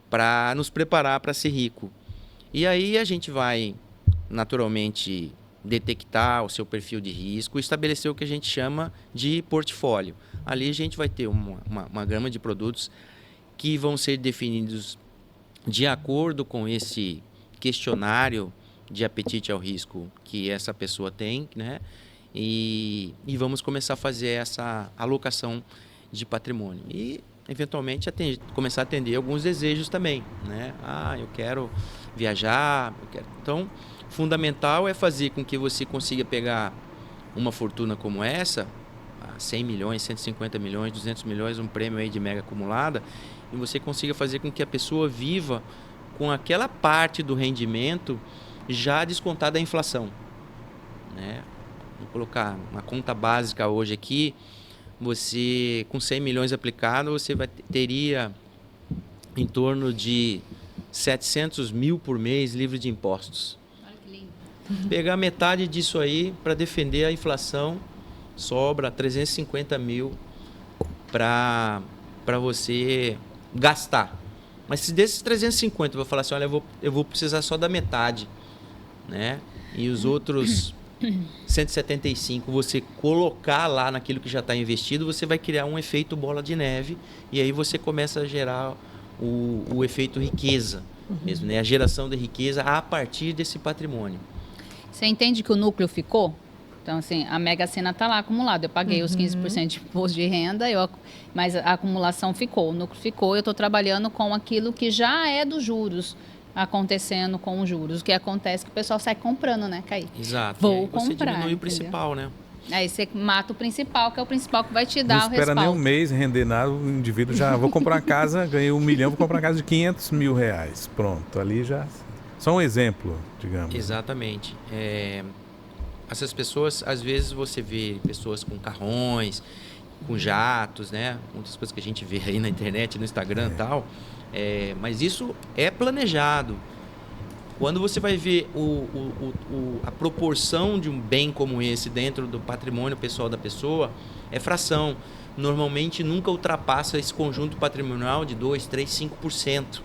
para nos preparar para ser rico. E aí a gente vai, naturalmente, detectar o seu perfil de risco, estabelecer o que a gente chama de portfólio. Ali a gente vai ter uma gama de produtos que vão ser definidos de acordo com esse questionário de apetite ao risco que essa pessoa tem, né? E vamos começar a fazer essa alocação de patrimônio. E, eventualmente, começar a atender alguns desejos também, né? Eu quero viajar, Então, fundamental é fazer com que você consiga pegar uma fortuna como essa, 100 milhões, 150 milhões, 200 milhões, um prêmio aí de mega acumulada, e você consiga fazer com que a pessoa viva com aquela parte do rendimento já descontada da inflação. Né? Vou colocar uma conta básica hoje aqui, você com 100 milhões aplicado, você teria em torno de 700 mil por mês livre de impostos. Olha que lindo. Pegar metade disso aí para defender a inflação, sobra 350 mil para você gastar. Mas se desses 350 eu vou falar assim, olha, eu vou precisar só da metade, né? E os outros 175 você colocar lá naquilo que já está investido, você vai criar um efeito bola de neve e aí você começa a gerar o efeito riqueza, mesmo, né? A geração de riqueza a partir desse patrimônio. Você entende que o núcleo ficou? Então, assim, a Mega Sena está lá acumulada. Eu paguei os 15% de imposto de renda, mas a acumulação ficou, o núcleo ficou. Eu estou trabalhando com aquilo que já é dos juros, acontecendo com os juros. O que acontece é que o pessoal sai comprando, né, Caí? Exato. Vou você comprar. Diminui o principal, né? Aí você mata o principal, que é o principal que vai te dar o respaldo. Não espera nem um mês render nada, o indivíduo já... Vou comprar uma casa, ganhei 1 milhão, vou comprar uma casa de 500 mil reais. Pronto, ali já... Só um exemplo, digamos. Exatamente. Essas pessoas, às vezes você vê pessoas com carrões, com jatos, né? Muitas coisas que a gente vê aí na internet, no Instagram e tal. Mas isso é planejado. Quando você vai ver a proporção de um bem como esse dentro do patrimônio pessoal da pessoa, é fração. Normalmente nunca ultrapassa esse conjunto patrimonial de 2%, 3%, 5%.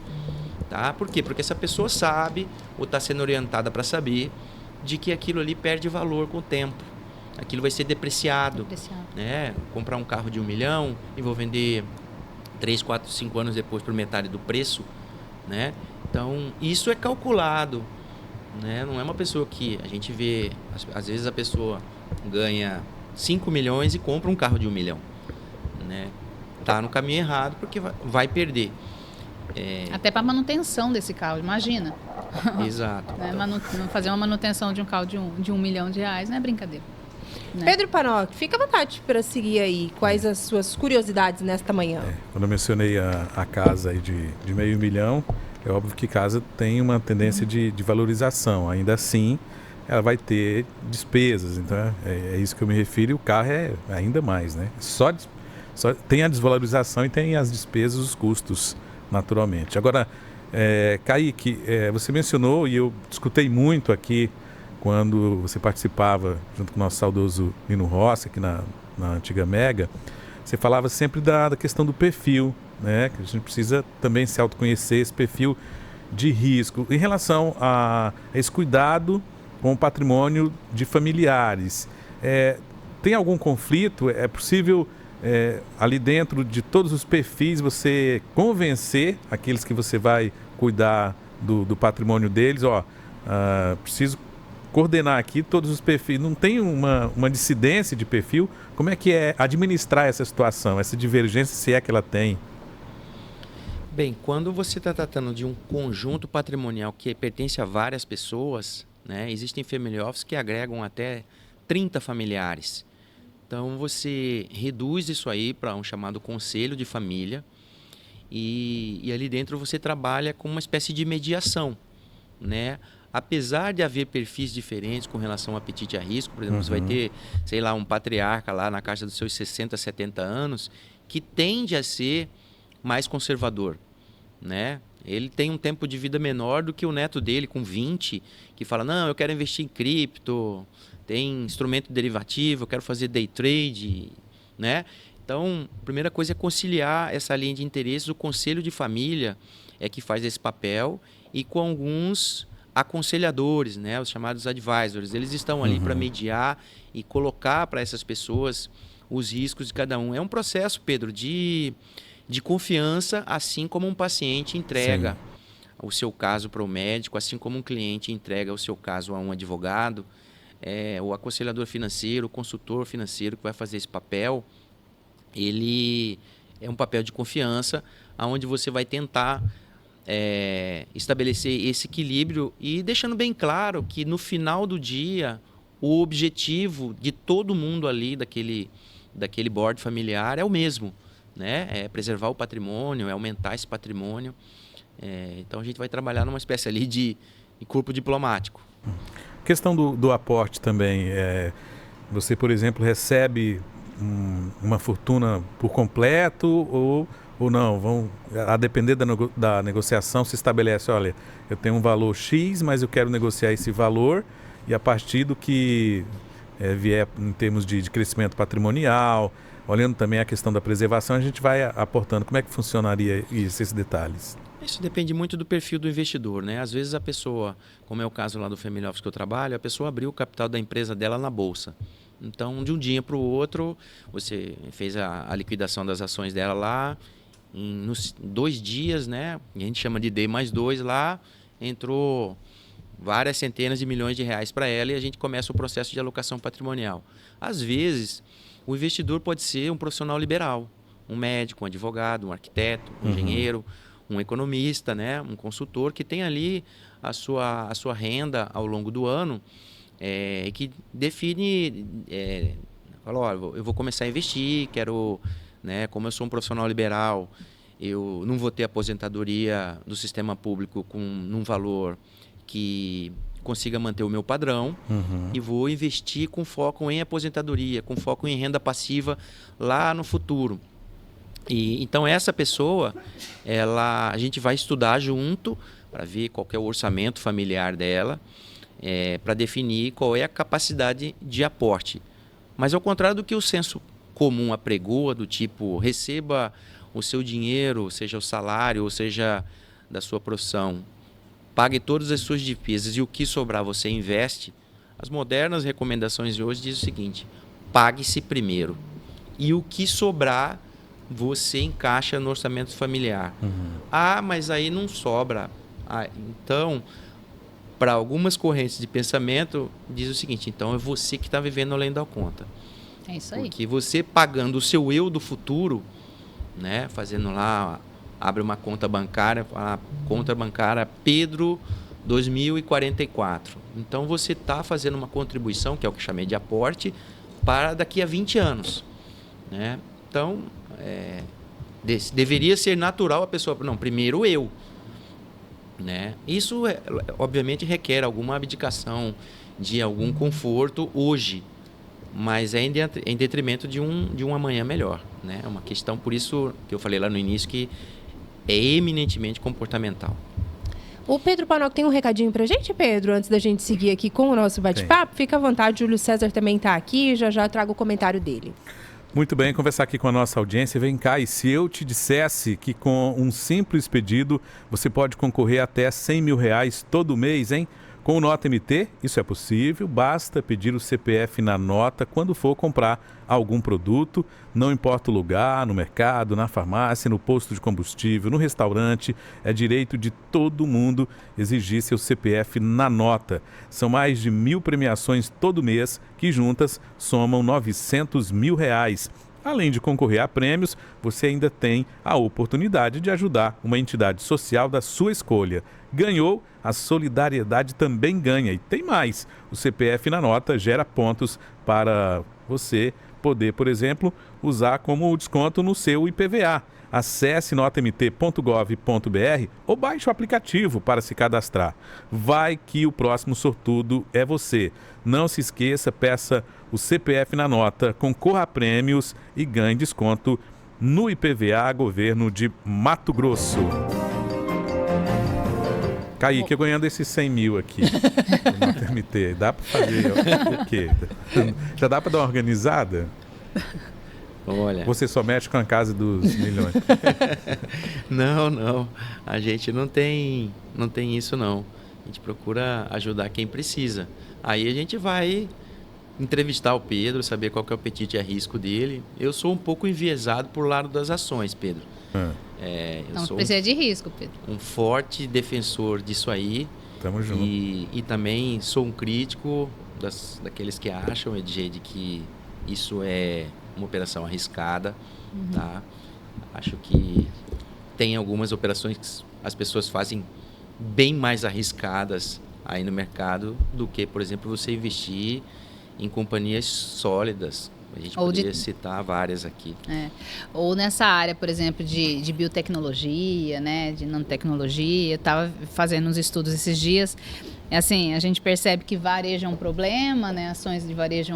Tá? Por quê? Porque essa pessoa sabe, ou está sendo orientada para saber, de que aquilo ali perde valor com o tempo. Aquilo vai ser depreciado. Né? Comprar um carro de 1 milhão e vou vender 3, 4, 5 anos depois por metade do preço. Né? Então, isso é calculado. Né? Não é uma pessoa que a gente vê... Às vezes a pessoa ganha 5 milhões e compra um carro de 1 milhão. Né? Tá no caminho errado porque vai perder. Até para manutenção desse carro, imagina. Exato. Né? Fazer uma manutenção de um carro de 1 milhão de reais não é brincadeira. Né? Pedro Panoc, fica à vontade para seguir aí. Quais as suas curiosidades nesta manhã? Quando eu mencionei a casa aí de meio milhão, é óbvio que casa tem uma tendência de valorização. Ainda assim, ela vai ter despesas. Então, é isso que eu me refiro. E o carro é ainda mais, né? Só tem a desvalorização e tem as despesas, os custos, naturalmente. Agora, Kaique, você mencionou, e eu escutei muito aqui quando você participava junto com o nosso saudoso Nino Rossi, aqui na antiga Mega, você falava sempre da questão do perfil, né? Que a gente precisa também se autoconhecer, esse perfil de risco. Em relação a esse cuidado com o patrimônio de familiares, tem algum conflito? É possível, ali dentro de todos os perfis, você convencer aqueles que você vai cuidar do patrimônio deles? Preciso coordenar aqui todos os perfis. Não tem uma dissidência de perfil? Como é que é administrar essa situação, essa divergência, se é que ela tem? Bem, quando você está tratando de um conjunto patrimonial que pertence a várias pessoas, né, existem family offices que agregam até 30 familiares. Então você reduz isso aí para um chamado conselho de família e ali dentro você trabalha com uma espécie de mediação, né? Apesar de haver perfis diferentes com relação ao apetite a risco, por exemplo, você vai ter, sei lá, um patriarca lá na casa dos seus 60, 70 anos que tende a ser mais conservador, né? Ele tem um tempo de vida menor do que o neto dele com 20, que fala, não, eu quero investir em cripto, tem instrumento derivativo, eu quero fazer day trade, né? Então, a primeira coisa é conciliar essa linha de interesses. O conselho de família é que faz esse papel e com alguns aconselhadores, né, os chamados advisors, eles estão ali para mediar e colocar para essas pessoas os riscos de cada um. É um processo, Pedro, de confiança, assim como um paciente entrega o seu caso para o médico, assim como um cliente entrega o seu caso a um advogado, o aconselhador financeiro, o consultor financeiro que vai fazer esse papel, ele é um papel de confiança, onde você vai tentar estabelecer esse equilíbrio e deixando bem claro que no final do dia o objetivo de todo mundo ali daquele board familiar é o mesmo, né? É preservar o patrimônio, é aumentar esse patrimônio. Então a gente vai trabalhar numa espécie ali de corpo diplomático. Questão do aporte também. Você, por exemplo, recebe uma fortuna por completo ou não? A depender da negociação, se estabelece, olha, eu tenho um valor X, mas eu quero negociar esse valor e a partir do que vier em termos de crescimento patrimonial, olhando também a questão da preservação, a gente vai aportando. Como é que funcionaria esses detalhes? Isso depende muito do perfil do investidor, né? Às vezes a pessoa, como é o caso lá do Family Office que eu trabalho, a pessoa abriu o capital da empresa dela na bolsa. Então, de um dia para o outro, você fez a liquidação das ações dela lá, nos 2 dias, né? A gente chama de D+2 lá, entrou várias centenas de milhões de reais para ela e a gente começa o processo de alocação patrimonial. Às vezes, o investidor pode ser um profissional liberal, um médico, um advogado, um arquiteto, um engenheiro, um economista, né? Um consultor que tem ali a sua renda ao longo do ano e que define, fala, olha, eu vou começar a investir, quero, né, como eu sou um profissional liberal, eu não vou ter aposentadoria do sistema público num valor que consiga manter o meu padrão e vou investir com foco em aposentadoria, com foco em renda passiva lá no futuro. E então essa pessoa, a gente vai estudar junto para ver qual que é o orçamento familiar dela, para definir qual é a capacidade de aporte. Mas ao contrário do que o senso comum apregoa, do tipo, receba o seu dinheiro, seja o salário, ou seja da sua profissão, pague todas as suas despesas e o que sobrar você investe, as modernas recomendações de hoje dizem o seguinte: pague-se primeiro e o que sobrar você encaixa no orçamento familiar. Mas aí não sobra. Então, para algumas correntes de pensamento, diz o seguinte: então é você que está vivendo além da conta. É isso aí. Porque você pagando o seu eu do futuro, né, fazendo lá, abre uma conta bancária, a conta bancária Pedro 2044. Então você está fazendo uma contribuição, que é o que eu chamei de aporte, para daqui a 20 anos. Né? Então, deveria ser natural a pessoa, não, primeiro eu. Né? Isso, obviamente, requer alguma abdicação de algum conforto hoje, mas é em detrimento de um amanhã melhor. Né? É uma questão, por isso que eu falei lá no início, que é eminentemente comportamental. O Pedro Panoc tem um recadinho pra gente, Pedro, antes da gente seguir aqui com o nosso bate-papo. Fica à vontade, Júlio César também está aqui, já trago o comentário dele. Muito bem, conversar aqui com a nossa audiência. Vem cá, e se eu te dissesse que com um simples pedido você pode concorrer até R$100 mil todo mês, hein? Com o Nota MT, isso é possível, basta pedir o CPF na nota quando for comprar algum produto, não importa o lugar, no mercado, na farmácia, no posto de combustível, no restaurante, é direito de todo mundo exigir seu CPF na nota. São mais de 1.000 premiações todo mês que juntas somam R$900 mil. Além de concorrer a prêmios, você ainda tem a oportunidade de ajudar uma entidade social da sua escolha. Ganhou, a solidariedade também ganha. E tem mais, o CPF na nota gera pontos para você poder, por exemplo, usar como desconto no seu IPVA. Acesse notamt.gov.br ou baixe o aplicativo para se cadastrar. Vai que o próximo sortudo é você. Não se esqueça, peça o CPF na nota, concorra a prêmios e ganhe desconto no IPVA Governo de Mato Grosso. Kaique, eu ganhando esses 100 mil aqui no Nota MT, dá para fazer o quê? Já dá para dar uma organizada? Olha, Você só mexe com a casa dos milhões. Não. A gente não tem isso, não. A gente procura ajudar quem precisa. Aí a gente vai entrevistar o Pedro, saber qual que é o apetite e risco dele. Eu sou um pouco enviesado por lado das ações, Pedro. Eu Não sou precisa de risco, Pedro. um forte defensor disso aí. Tamo junto. E também sou um crítico daqueles que acham, Edgeide, que isso é uma operação arriscada, tá? Acho que tem algumas operações que as pessoas fazem bem mais arriscadas aí no mercado do que, por exemplo, você investir em companhias sólidas. A gente poderia citar várias aqui. Ou nessa área, por exemplo, de biotecnologia, né, de nanotecnologia. Estava fazendo uns estudos esses dias. Assim, a gente percebe que varejo é um problema, né? Ações de varejo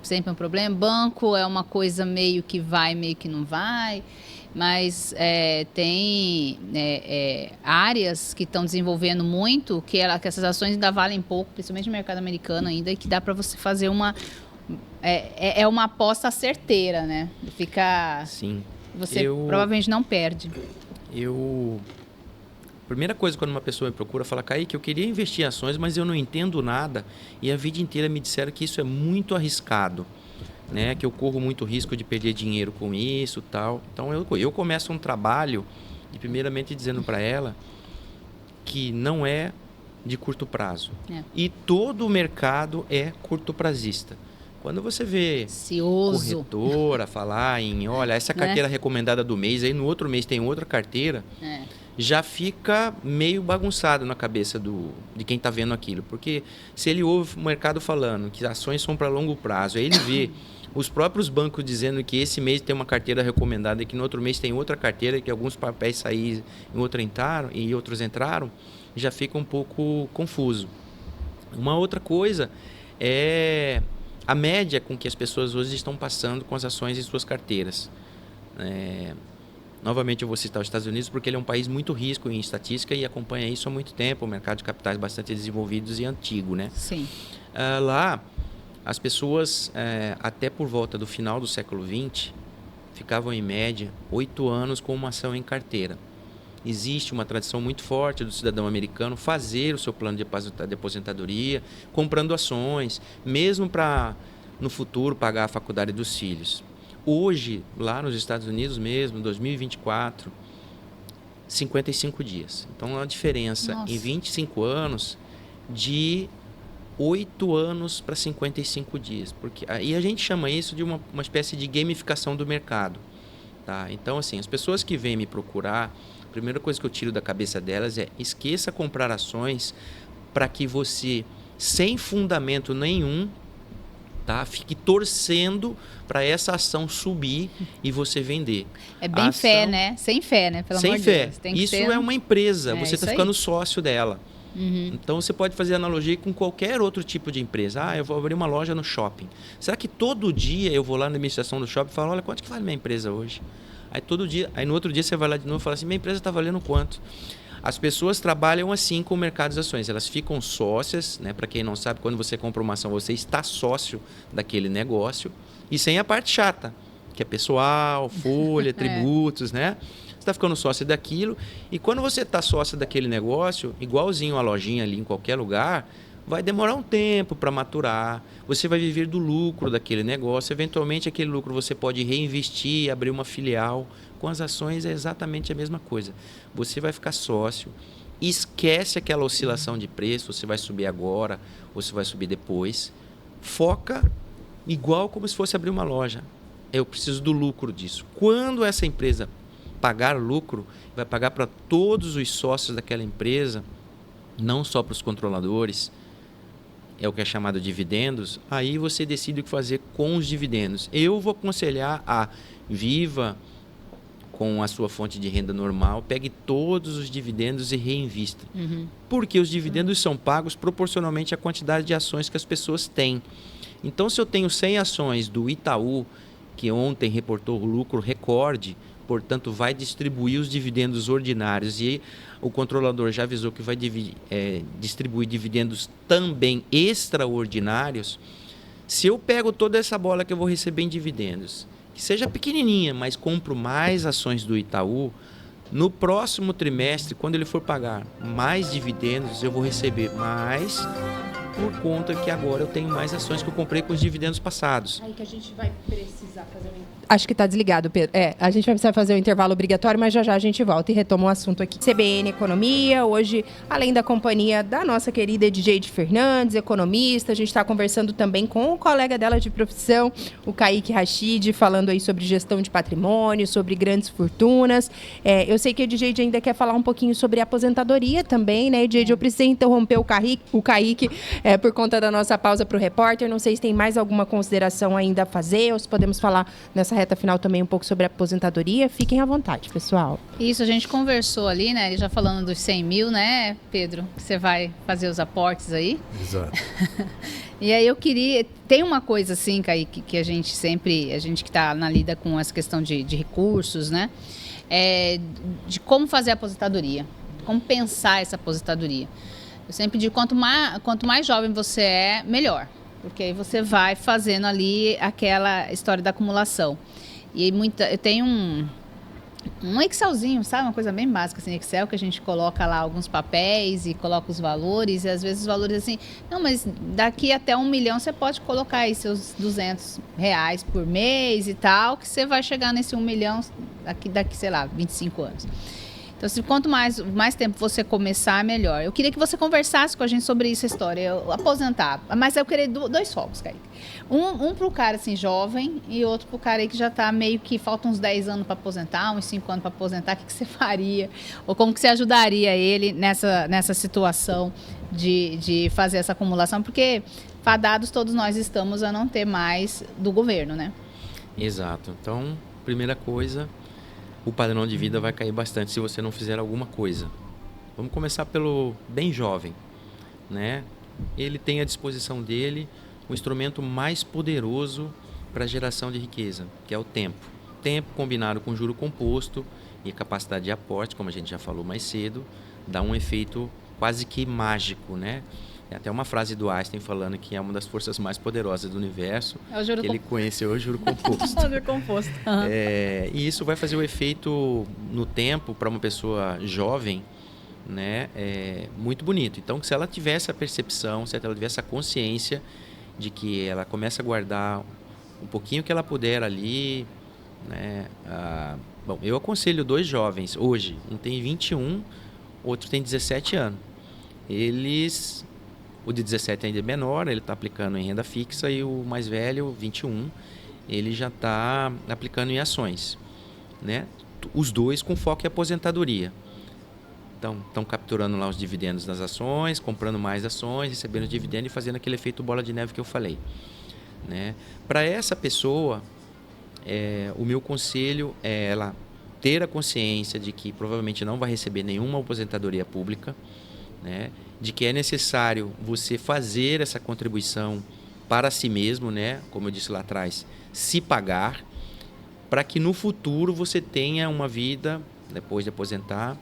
sempre um problema. Banco é uma coisa meio que vai, meio que não vai. Mas tem áreas que estão desenvolvendo muito, que essas ações ainda valem pouco, principalmente no mercado americano ainda, e que dá para você fazer uma aposta certeira, né? Sim. Você provavelmente não perde. Primeira coisa, quando uma pessoa me procura, fala: Kaique, eu queria investir em ações, mas eu não entendo nada. E a vida inteira me disseram que isso é muito arriscado, né? Que eu corro muito risco de perder dinheiro com isso, tal. Então eu começo um trabalho e primeiramente dizendo para ela que não é de curto prazo. E todo o mercado é curto-prazista. Quando você vê corretora falar em, olha, essa carteira recomendada do mês, aí no outro mês tem outra carteira, já fica meio bagunçado na cabeça de quem está vendo aquilo. Porque se ele ouve o mercado falando que ações são para longo prazo, aí ele vê os próprios bancos dizendo que esse mês tem uma carteira recomendada e que no outro mês tem outra carteira, que alguns papéis saíram e outros entraram, já fica um pouco confuso. Uma outra coisa é a média com que as pessoas hoje estão passando com as ações em suas carteiras. Novamente eu vou citar os Estados Unidos porque ele é um país muito rico em estatística e acompanha isso há muito tempo, um mercado de capitais bastante desenvolvidos e antigo, né? Sim. Lá, as pessoas, até por volta do final do século XX, ficavam em média 8 anos com uma ação em carteira. Existe uma tradição muito forte do cidadão americano fazer o seu plano de aposentadoria, comprando ações, mesmo para, no futuro, pagar a faculdade dos filhos. Hoje, lá nos Estados Unidos mesmo, em 2024, 55 dias. Então, a diferença em 25 anos de 8 anos para 55 dias. E a gente chama isso de uma espécie de gamificação do mercado. Tá? Então, assim, as pessoas que vêm me procurar, a primeira coisa que eu tiro da cabeça delas é: esqueça comprar ações para que você, sem fundamento nenhum, tá, fique torcendo para essa ação subir e você vender. É bem fé, né? Sem fé, né? Pelo amor de Deus. Tem que Isso ser... é uma empresa, você está ficando aí. Sócio dela. Então você pode fazer analogia com qualquer outro tipo de empresa. Eu vou abrir uma loja no shopping. Será que todo dia eu vou lá na administração do shopping e falo: olha, quanto que vale minha empresa hoje? Aí no outro dia você vai lá de novo e fala assim, minha empresa está valendo quanto? As pessoas trabalham assim com o mercado das ações, elas ficam sócias, né? Para quem não sabe, quando você compra uma ação, você está sócio daquele negócio, e sem a parte chata, que é pessoal, folha, tributos, né? Você está ficando sócio daquilo, e quando você está sócio daquele negócio, igualzinho a lojinha ali em qualquer lugar, vai demorar um tempo para maturar, você vai viver do lucro daquele negócio, eventualmente aquele lucro você pode reinvestir, abrir uma filial. Com as ações é exatamente a mesma coisa. Você vai ficar sócio, esquece aquela oscilação de preço, você vai subir agora ou você vai subir depois, foca igual como se fosse abrir uma loja. Eu preciso do lucro disso. Quando essa empresa pagar lucro, vai pagar para todos os sócios daquela empresa, não só para os controladores, é o que é chamado de dividendos, aí você decide o que fazer com os dividendos. Eu vou aconselhar a viva com a sua fonte de renda normal, pegue todos os dividendos e reinvista. Porque os dividendos são pagos proporcionalmente à quantidade de ações que as pessoas têm. Então, se eu tenho 100 ações do Itaú, que ontem reportou o lucro recorde, portanto, vai distribuir os dividendos ordinários e o controlador já avisou que vai distribuir dividendos também extraordinários. Se eu pego toda essa bola que eu vou receber em dividendos, que seja pequenininha, mas compro mais ações do Itaú, no próximo trimestre, quando ele for pagar mais dividendos, eu vou receber mais por conta que agora eu tenho mais ações que eu comprei com os dividendos passados. Aí que a gente vai precisar fazer Acho que está desligado, Pedro. A gente vai precisar fazer o intervalo obrigatório, mas já a gente volta e retoma o assunto aqui. CBN Economia, hoje, além da companhia da nossa querida Edjeide Fernandes, economista, a gente está conversando também com o colega dela de profissão, o Kaique Rachid, falando aí sobre gestão de patrimônio, sobre grandes fortunas. Eu sei que a Edjeide ainda quer falar um pouquinho sobre aposentadoria também, né, Edjeide? Eu precisei interromper o Kaique por conta da nossa pausa para o repórter. Não sei se tem mais alguma consideração ainda a fazer ou se podemos falar nessa reta final também um pouco sobre a aposentadoria. Fiquem à vontade, pessoal. Isso, a gente conversou ali, né? Já falando dos 100 mil, né, Pedro? Que você vai fazer os aportes aí. Exato. E aí eu queria... Tem uma coisa assim, Kaique, que a gente que está na lida com essa questão de recursos, né? De como fazer a aposentadoria. Como pensar essa aposentadoria. Eu sempre digo, quanto mais jovem você é, melhor. Porque aí você vai fazendo ali aquela história da acumulação. E eu tenho um Excelzinho, sabe? Uma coisa bem básica, assim, Excel, que a gente coloca lá alguns papéis e coloca os valores. E às vezes os valores assim, não, mas daqui até 1 milhão você pode colocar aí seus R$200 por mês e tal, que você vai chegar nesse 1 milhão daqui, sei lá, 25 anos. Então, quanto mais tempo você começar, melhor. Eu queria que você conversasse com a gente sobre essa história, aposentar. Mas eu queria dois focos, Kaique. Um para o cara assim, jovem e outro para o cara aí que já está meio que faltam uns 10 anos para aposentar, uns 5 anos para aposentar. O que você faria? Ou como que você ajudaria ele nessa situação de fazer essa acumulação? Porque, fadados, todos nós estamos a não ter mais do governo, né? Exato. Então, primeira coisa... o padrão de vida vai cair bastante se você não fizer alguma coisa. Vamos começar pelo bem jovem, né? Ele tem à disposição dele o instrumento mais poderoso para a geração de riqueza, que é o tempo. Tempo combinado com juro composto e capacidade de aporte, como a gente já falou mais cedo, dá um efeito quase que mágico, né? Tem até uma frase do Einstein falando que é uma das forças mais poderosas do universo, que ele conheceu o juro composto. O juro composto. Uhum. E isso vai fazer o efeito no tempo para uma pessoa jovem, né, muito bonito. Então, se ela tiver essa percepção, se ela tiver essa consciência de que ela começa a guardar um pouquinho que ela puder ali, né? Bom, eu aconselho 2 jovens hoje, um tem 21, outro tem 17 anos. O de 17 ainda é menor, ele está aplicando em renda fixa, e o mais velho, 21, ele já está aplicando em ações, né? Os 2 com foco em aposentadoria. Então, estão capturando lá os dividendos das ações, comprando mais ações, recebendo dividendo e fazendo aquele efeito bola de neve que eu falei, né? Para essa pessoa, o meu conselho é ela ter a consciência de que provavelmente não vai receber nenhuma aposentadoria pública, né? De que é necessário você fazer essa contribuição para si mesmo, né? Como eu disse lá atrás, se pagar. para que no futuro você tenha uma vida, depois de aposentar,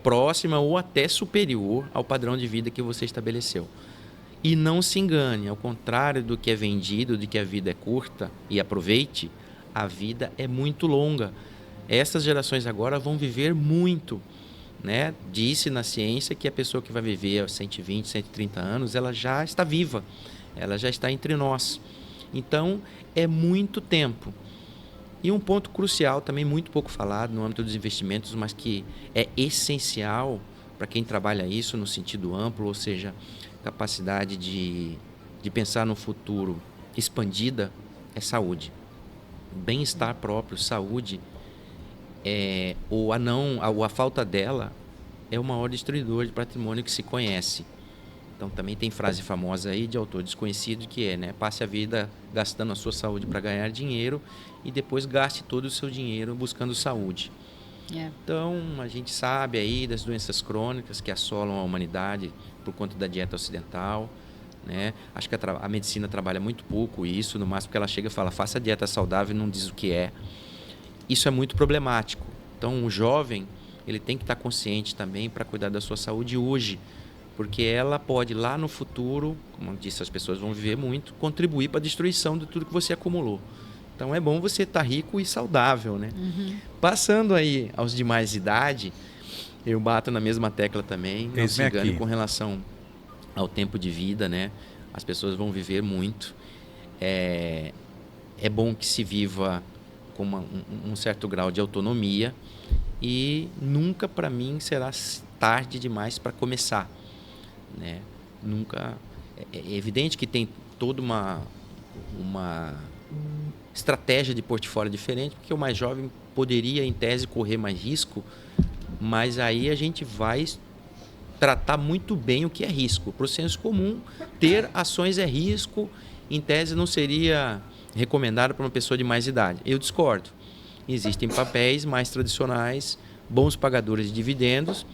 próxima ou até superior ao padrão de vida que você estabeleceu. E não se engane, ao contrário do que é vendido, de que a vida é curta e aproveite, a vida é muito longa. Essas gerações agora vão viver muito, né? Disse na ciência que a pessoa que vai viver aos 120, 130 anos, ela já está viva, ela já está entre nós. Então, é muito tempo. E um ponto crucial, também muito pouco falado no âmbito dos investimentos, mas que é essencial para quem trabalha isso no sentido amplo, ou seja, capacidade de pensar no futuro expandida, é saúde. Bem-estar próprio, saúde, ou a falta dela é o maior destruidor de patrimônio que se conhece. Então, também tem frase famosa aí de autor desconhecido que é, né? Passe a vida gastando a sua saúde para ganhar dinheiro e depois gaste todo o seu dinheiro buscando saúde. Então, a gente sabe aí das doenças crônicas que assolam a humanidade por conta da dieta ocidental, né? Acho que a medicina trabalha muito pouco isso, no máximo que ela chega e fala, faça dieta saudável e não diz o que é. Isso é muito problemático. Então, o jovem, ele tem que estar consciente também para cuidar da sua saúde hoje, porque ela pode lá no futuro, como eu disse, as pessoas vão viver muito, contribuir para a destruição de tudo que você acumulou. Então é bom você estar rico e saudável, né? Passando aí aos de mais idade, eu bato na mesma tecla também, não se engane com relação ao tempo de vida, né? As pessoas vão viver muito. É bom que se viva com um certo grau de autonomia e nunca, para mim, será tarde demais para começar. Né? Nunca é evidente que tem toda uma estratégia de portfólio diferente, porque o mais jovem poderia, em tese, correr mais risco, mas aí a gente vai tratar muito bem o que é risco. Para o senso comum, ter ações é risco, em tese não seria recomendado para uma pessoa de mais idade. Eu discordo. Existem papéis mais tradicionais, bons pagadores de dividendos,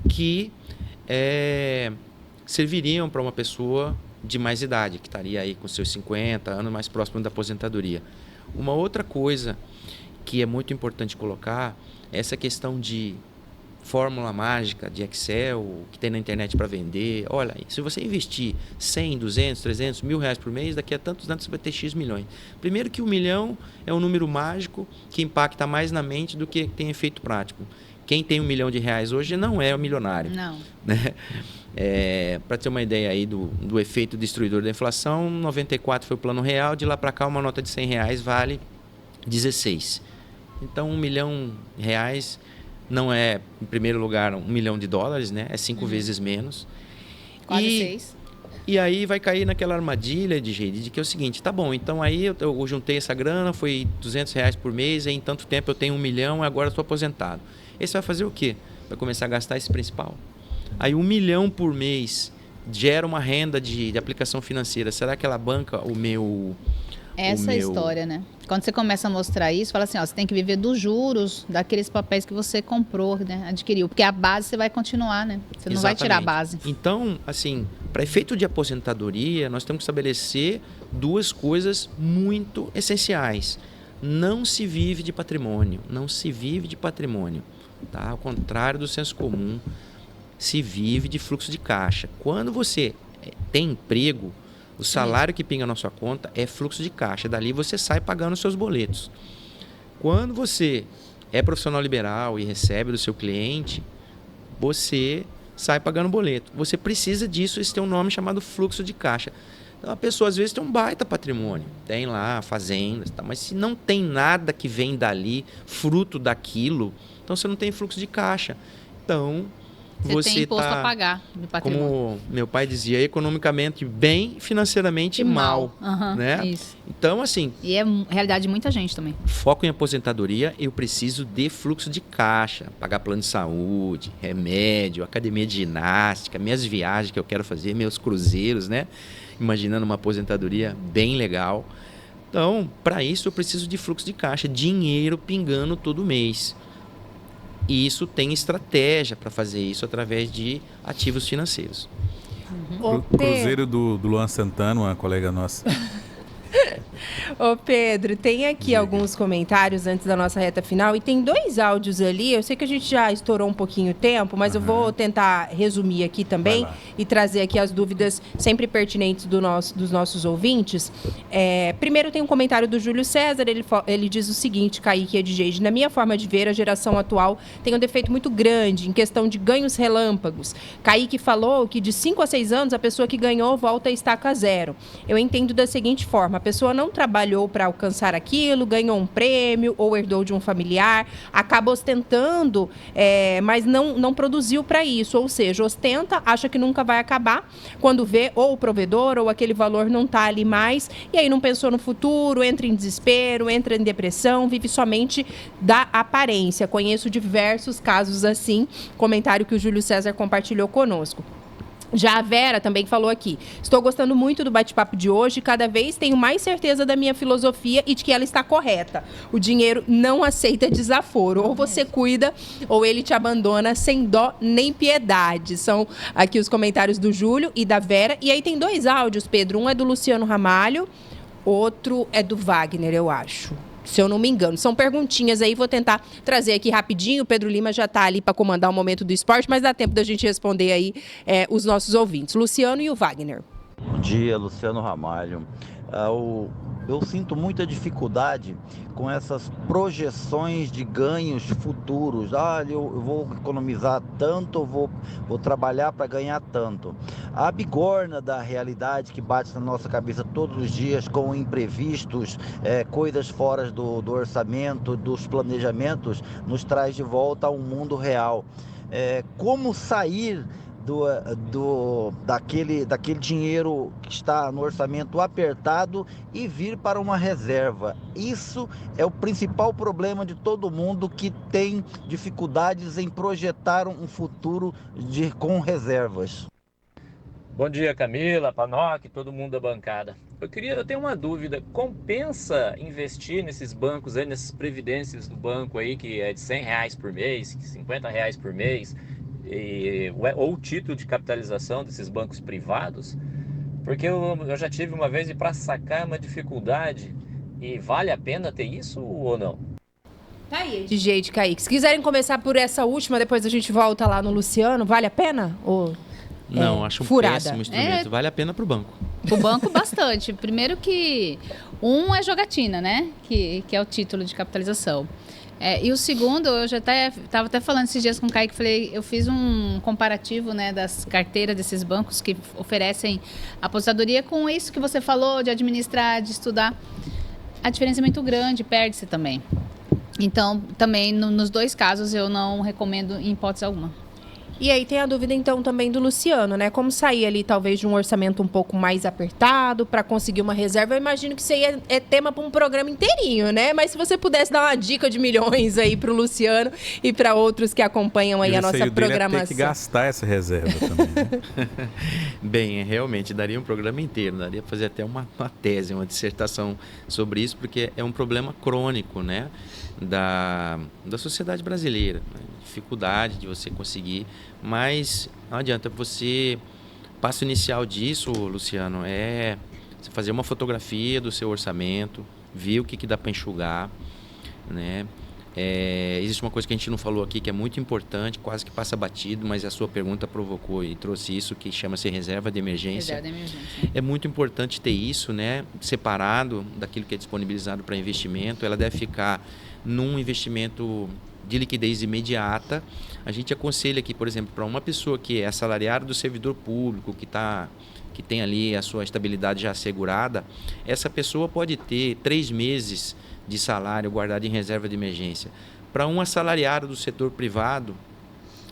que serviriam para uma pessoa de mais idade, que estaria aí com seus 50 anos, mais próximo da aposentadoria. Uma outra coisa que é muito importante colocar é essa questão de fórmula mágica de Excel, que tem na internet para vender. Olha, se você investir 100, 200, 300, R$1.000 por mês, daqui a tantos anos você vai ter X milhões. Primeiro que 1 milhão é um número mágico que impacta mais na mente do que tem efeito prático. Quem tem R$1 milhão hoje não é o milionário. Não. Né? Para ter uma ideia aí do efeito destruidor da inflação, 94 foi o plano real, de lá para cá uma nota de R$100 vale 16. Então R$1 milhão não é, em primeiro lugar, $1 milhão, né? É 5 vezes menos. Quase 6. E aí vai cair naquela armadilha de que é o seguinte, tá bom, então aí eu juntei essa grana, foi R$200 por mês, aí em tanto tempo eu tenho 1 milhão e agora estou aposentado. Aí você vai fazer o quê? Vai começar a gastar esse principal. Aí 1 milhão por mês gera uma renda de aplicação financeira. Será que ela banca o meu... Essa é a história, né? Quando você começa a mostrar isso, fala assim, ó, você tem que viver dos juros daqueles papéis que você comprou, né? Adquiriu. Porque a base você vai continuar, né? Você não vai tirar a base. Então, assim, para efeito de aposentadoria, nós temos que estabelecer duas coisas muito essenciais. Não se vive de patrimônio. Não se vive de patrimônio. Tá? Ao contrário do senso comum, se vive de fluxo de caixa. Quando você tem emprego, o salário que pinga na sua conta é fluxo de caixa. Dali você sai pagando os seus boletos. Quando você é profissional liberal e recebe do seu cliente, você sai pagando boleto. Você precisa disso, isso tem um nome chamado fluxo de caixa. Então, a pessoa às vezes tem um baita patrimônio. Tem lá fazendas, tá? Mas se não tem nada que vem dali, fruto daquilo, então você não tem fluxo de caixa. Então... Você tem imposto a pagar de patrimônio. Como meu pai dizia, economicamente bem, financeiramente mal. Né? Isso. Então, assim... E é realidade de muita gente também. Foco em aposentadoria, eu preciso de fluxo de caixa. Pagar plano de saúde, remédio, academia de ginástica, minhas viagens que eu quero fazer, meus cruzeiros, né? Imaginando uma aposentadoria bem legal. Então, para isso eu preciso de fluxo de caixa, dinheiro pingando todo mês. E isso tem estratégia para fazer isso através de ativos financeiros. Cruzeiro do Luan Santana, uma colega nossa. Ô Pedro, tem aqui alguns comentários antes da nossa reta final e tem 2 áudios ali. Eu sei que a gente já estourou um pouquinho o tempo, mas eu vou tentar resumir aqui também e trazer aqui as dúvidas sempre pertinentes dos nossos ouvintes. Primeiro tem um comentário do Júlio César, ele diz o seguinte, Kaique e Edgeide: na minha forma de ver, a geração atual tem um defeito muito grande em questão de ganhos relâmpagos. Kaique falou que de 5 a 6 anos a pessoa que ganhou volta a estaca zero. Eu entendo da seguinte forma: a pessoa não trabalhou para alcançar aquilo, ganhou um prêmio ou herdou de um familiar, acaba ostentando, mas não produziu para isso, ou seja, ostenta, acha que nunca vai acabar, quando vê ou o provedor ou aquele valor não está ali mais, e aí não pensou no futuro, entra em desespero, entra em depressão, vive somente da aparência. Conheço diversos casos assim, comentário que o Júlio César compartilhou conosco. Já a Vera também falou aqui: estou gostando muito do bate-papo de hoje, cada vez tenho mais certeza da minha filosofia e de que ela está correta. O dinheiro não aceita desaforo, ou você cuida ou ele te abandona sem dó nem piedade. São aqui os comentários do Júlio e da Vera. E aí tem 2 áudios, Pedro, um é do Luciano Ramalho, outro é do Wagner, eu acho, se eu não me engano. São perguntinhas aí, vou tentar trazer aqui rapidinho. O Pedro Lima já está ali para comandar o momento do esporte, mas dá tempo da gente responder aí os nossos ouvintes. Luciano e o Wagner. Bom dia, Luciano Ramalho. Eu sinto muita dificuldade com essas projeções de ganhos futuros. Eu vou economizar tanto, vou trabalhar para ganhar tanto. A bigorna da realidade que bate na nossa cabeça todos os dias com imprevistos, coisas fora do orçamento, dos planejamentos, nos traz de volta a um mundo real. Como sair daquele dinheiro que está no orçamento apertado e vir para uma reserva? Isso é o principal problema de todo mundo que tem dificuldades em projetar um futuro com reservas. Bom dia, Camila, Panoc, todo mundo da bancada. Eu tenho uma dúvida: compensa investir nesses bancos aí, nessas previdências do banco aí, que é de R$100 por mês, R$50 por mês, ou o título de capitalização desses bancos privados? Porque eu já tive uma vez, e para sacar é uma dificuldade. E vale a pena ter isso ou não? Tá aí, de jeito, Kaique. Se quiserem começar por essa última, depois a gente volta lá no Luciano. Vale a pena? Ou não, acho um furada? Péssimo instrumento. Vale a pena para o banco. O banco, bastante. Primeiro que é jogatina, né? Que é o título de capitalização. E o segundo, eu já estava até falando esses dias com o Kaique, eu fiz um comparativo, né, das carteiras desses bancos que oferecem aposentadoria com isso que você falou, de administrar, de estudar. A diferença é muito grande, perde-se também. Então, também, nos 2 casos, eu não recomendo em hipótese alguma. E aí tem a dúvida, então, também do Luciano, né? Como sair ali, talvez, de um orçamento um pouco mais apertado para conseguir uma reserva? Eu imagino que isso aí é tema para um programa inteirinho, né? Mas se você pudesse dar uma dica de milhões aí para o Luciano e para outros que acompanham aí a nossa programação. Tem que gastar essa reserva também, né? Bem, realmente, daria um programa inteiro, daria para fazer até uma tese, uma dissertação sobre isso, porque é um problema crônico, né? Da sociedade brasileira, né? Dificuldade de você conseguir, mas não adianta. Passo inicial disso, Luciano, é você fazer uma fotografia do seu orçamento, ver o que dá para enxugar, né? Existe uma coisa que a gente não falou aqui que é muito importante, quase que passa batido, mas a sua pergunta provocou e trouxe isso, que chama-se reserva de emergência. Reserva de emergência. É muito importante ter isso, né, separado daquilo que é disponibilizado para investimento. Ela deve ficar num investimento de liquidez imediata. A gente aconselha aqui, por exemplo, para uma pessoa que é assalariada do servidor público, que tem ali a sua estabilidade já assegurada, essa pessoa pode ter 3 meses de salário guardado em reserva de emergência. Para um assalariado do setor privado,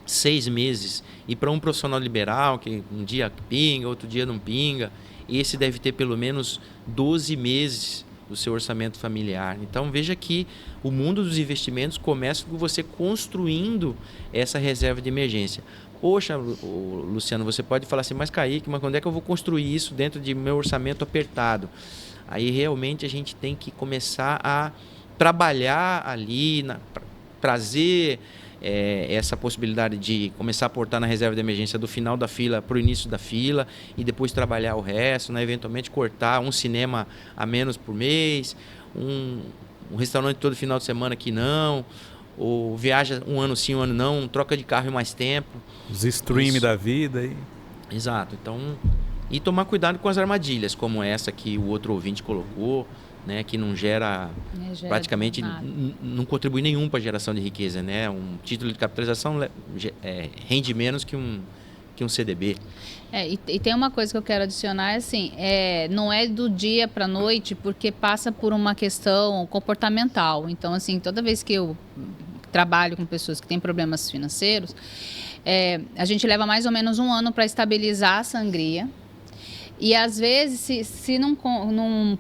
6 meses. E para um profissional liberal, que um dia pinga, outro dia não pinga, esse deve ter pelo menos 12 meses do seu orçamento familiar. Então, veja que o mundo dos investimentos começa com você construindo essa reserva de emergência. Poxa, Luciano, você pode falar assim: mas Kaique, mas quando é que eu vou construir isso dentro de meu orçamento apertado? Aí, realmente, a gente tem que começar a trabalhar ali, trazer essa possibilidade de começar a aportar na reserva de emergência do final da fila para o início da fila e depois trabalhar o resto, né? Eventualmente cortar um cinema a menos por mês, um restaurante todo final de semana que não, ou viaja um ano sim, um ano não, troca de carro em mais tempo. Os stream da vida. Exato. Então, e tomar cuidado com as armadilhas, como essa que o outro ouvinte colocou, né, que não gera praticamente, não contribui nenhum para a geração de riqueza, né? Um título de capitalização rende menos que um CDB. E tem uma coisa que eu quero adicionar, assim, não é do dia para a noite, porque passa por uma questão comportamental. Então, assim, toda vez que eu trabalho com pessoas que têm problemas financeiros, a gente leva mais ou menos 1 ano para estabilizar a sangria. E às vezes, se não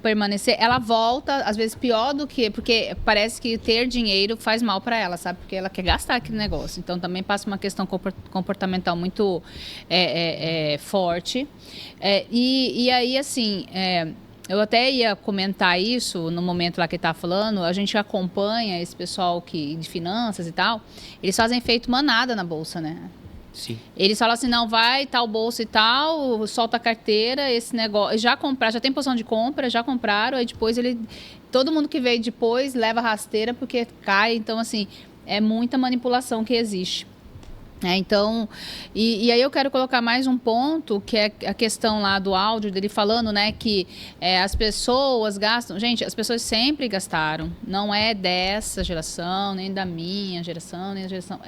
permanecer, ela volta, às vezes pior do que... Porque parece que ter dinheiro faz mal para ela, sabe? Porque ela quer gastar aquele negócio. Então, também passa uma questão comportamental muito forte. E aí, assim... eu até ia comentar isso no momento lá que ele estava falando. A gente acompanha esse pessoal de finanças e tal. Eles fazem feito manada na bolsa, né? Sim. Eles falam assim, não, vai tal bolsa e tal, solta a carteira, esse negócio, já tem posição de compra, já compraram, aí depois todo mundo que veio depois leva rasteira porque cai. Então, assim, é muita manipulação que existe. Então, e aí eu quero colocar mais um ponto, que é a questão lá do áudio dele falando, né, que as pessoas gastam. Gente, as pessoas sempre gastaram. Não é dessa geração, nem da minha geração, nem da geração.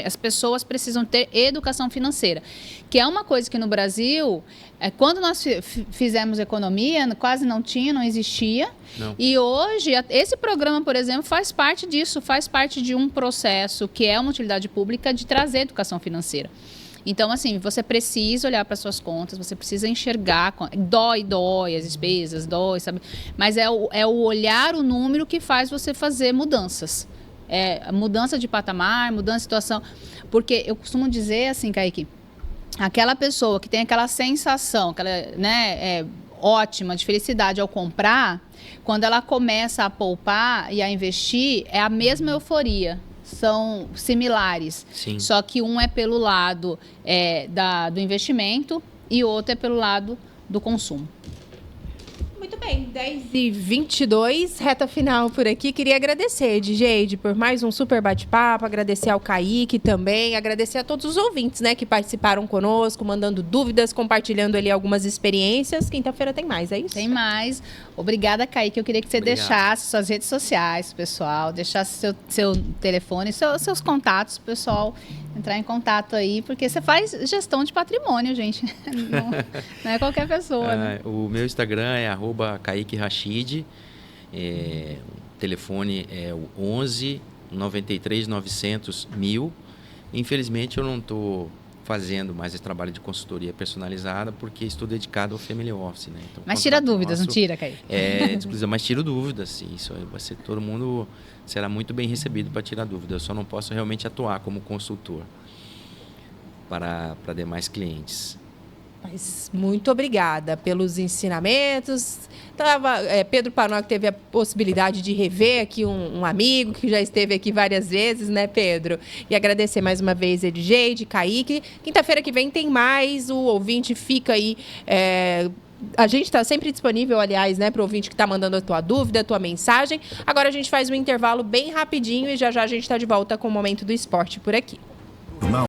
As pessoas precisam ter educação financeira, que é uma coisa que no Brasil, quando nós fizemos economia, quase não existia. Não. E hoje, esse programa, por exemplo, faz parte disso, faz parte de um processo que é uma utilidade pública de trazer educação financeira. Então, assim, você precisa olhar para suas contas, você precisa enxergar, dói as despesas, sabe? Mas é o olhar o número que faz você fazer mudanças. Mudança de patamar, mudança de situação. Porque eu costumo dizer assim, Kaique, aquela pessoa que tem aquela sensação, ótima, de felicidade ao comprar, quando ela começa a poupar e a investir, é a mesma euforia. São similares. Sim. Só que um é pelo lado do investimento e o outro é pelo lado do consumo. Muito bem, 10h22, reta final por aqui. Queria agradecer, Edgeide, por mais um super bate-papo, agradecer ao Kaique também, agradecer a todos os ouvintes, né, que participaram conosco, mandando dúvidas, compartilhando ali algumas experiências. Quinta-feira tem mais, é isso? Tem mais. Obrigada, Kaique. Eu queria que você deixasse suas redes sociais, pessoal, deixasse seu telefone, seus contatos, pessoal, entrar em contato aí, porque você faz gestão de patrimônio, gente. Não é qualquer pessoa, né? O meu Instagram é @KaiqueRachid. O telefone é o 11 93 900 1000. Infelizmente, eu não estou fazendo mais esse trabalho de consultoria personalizada, porque estou dedicado ao Family Office, né? Então, mas tira dúvidas, não tira, Kaique? Mas tiro dúvidas, sim. Isso vai ser, todo mundo será muito bem recebido para tirar dúvidas. Eu só não posso realmente atuar como consultor para demais clientes. Mas muito obrigada pelos ensinamentos. Pedro Panoc teve a possibilidade de rever aqui um amigo que já esteve aqui várias vezes, né, Pedro? E agradecer mais uma vez Edgeide, Kaique. Quinta-feira que vem tem mais, o ouvinte fica aí... A gente está sempre disponível, aliás, né, para o ouvinte que está mandando a tua dúvida, a tua mensagem. Agora a gente faz um intervalo bem rapidinho e já a gente está de volta com o Momento do Esporte por aqui.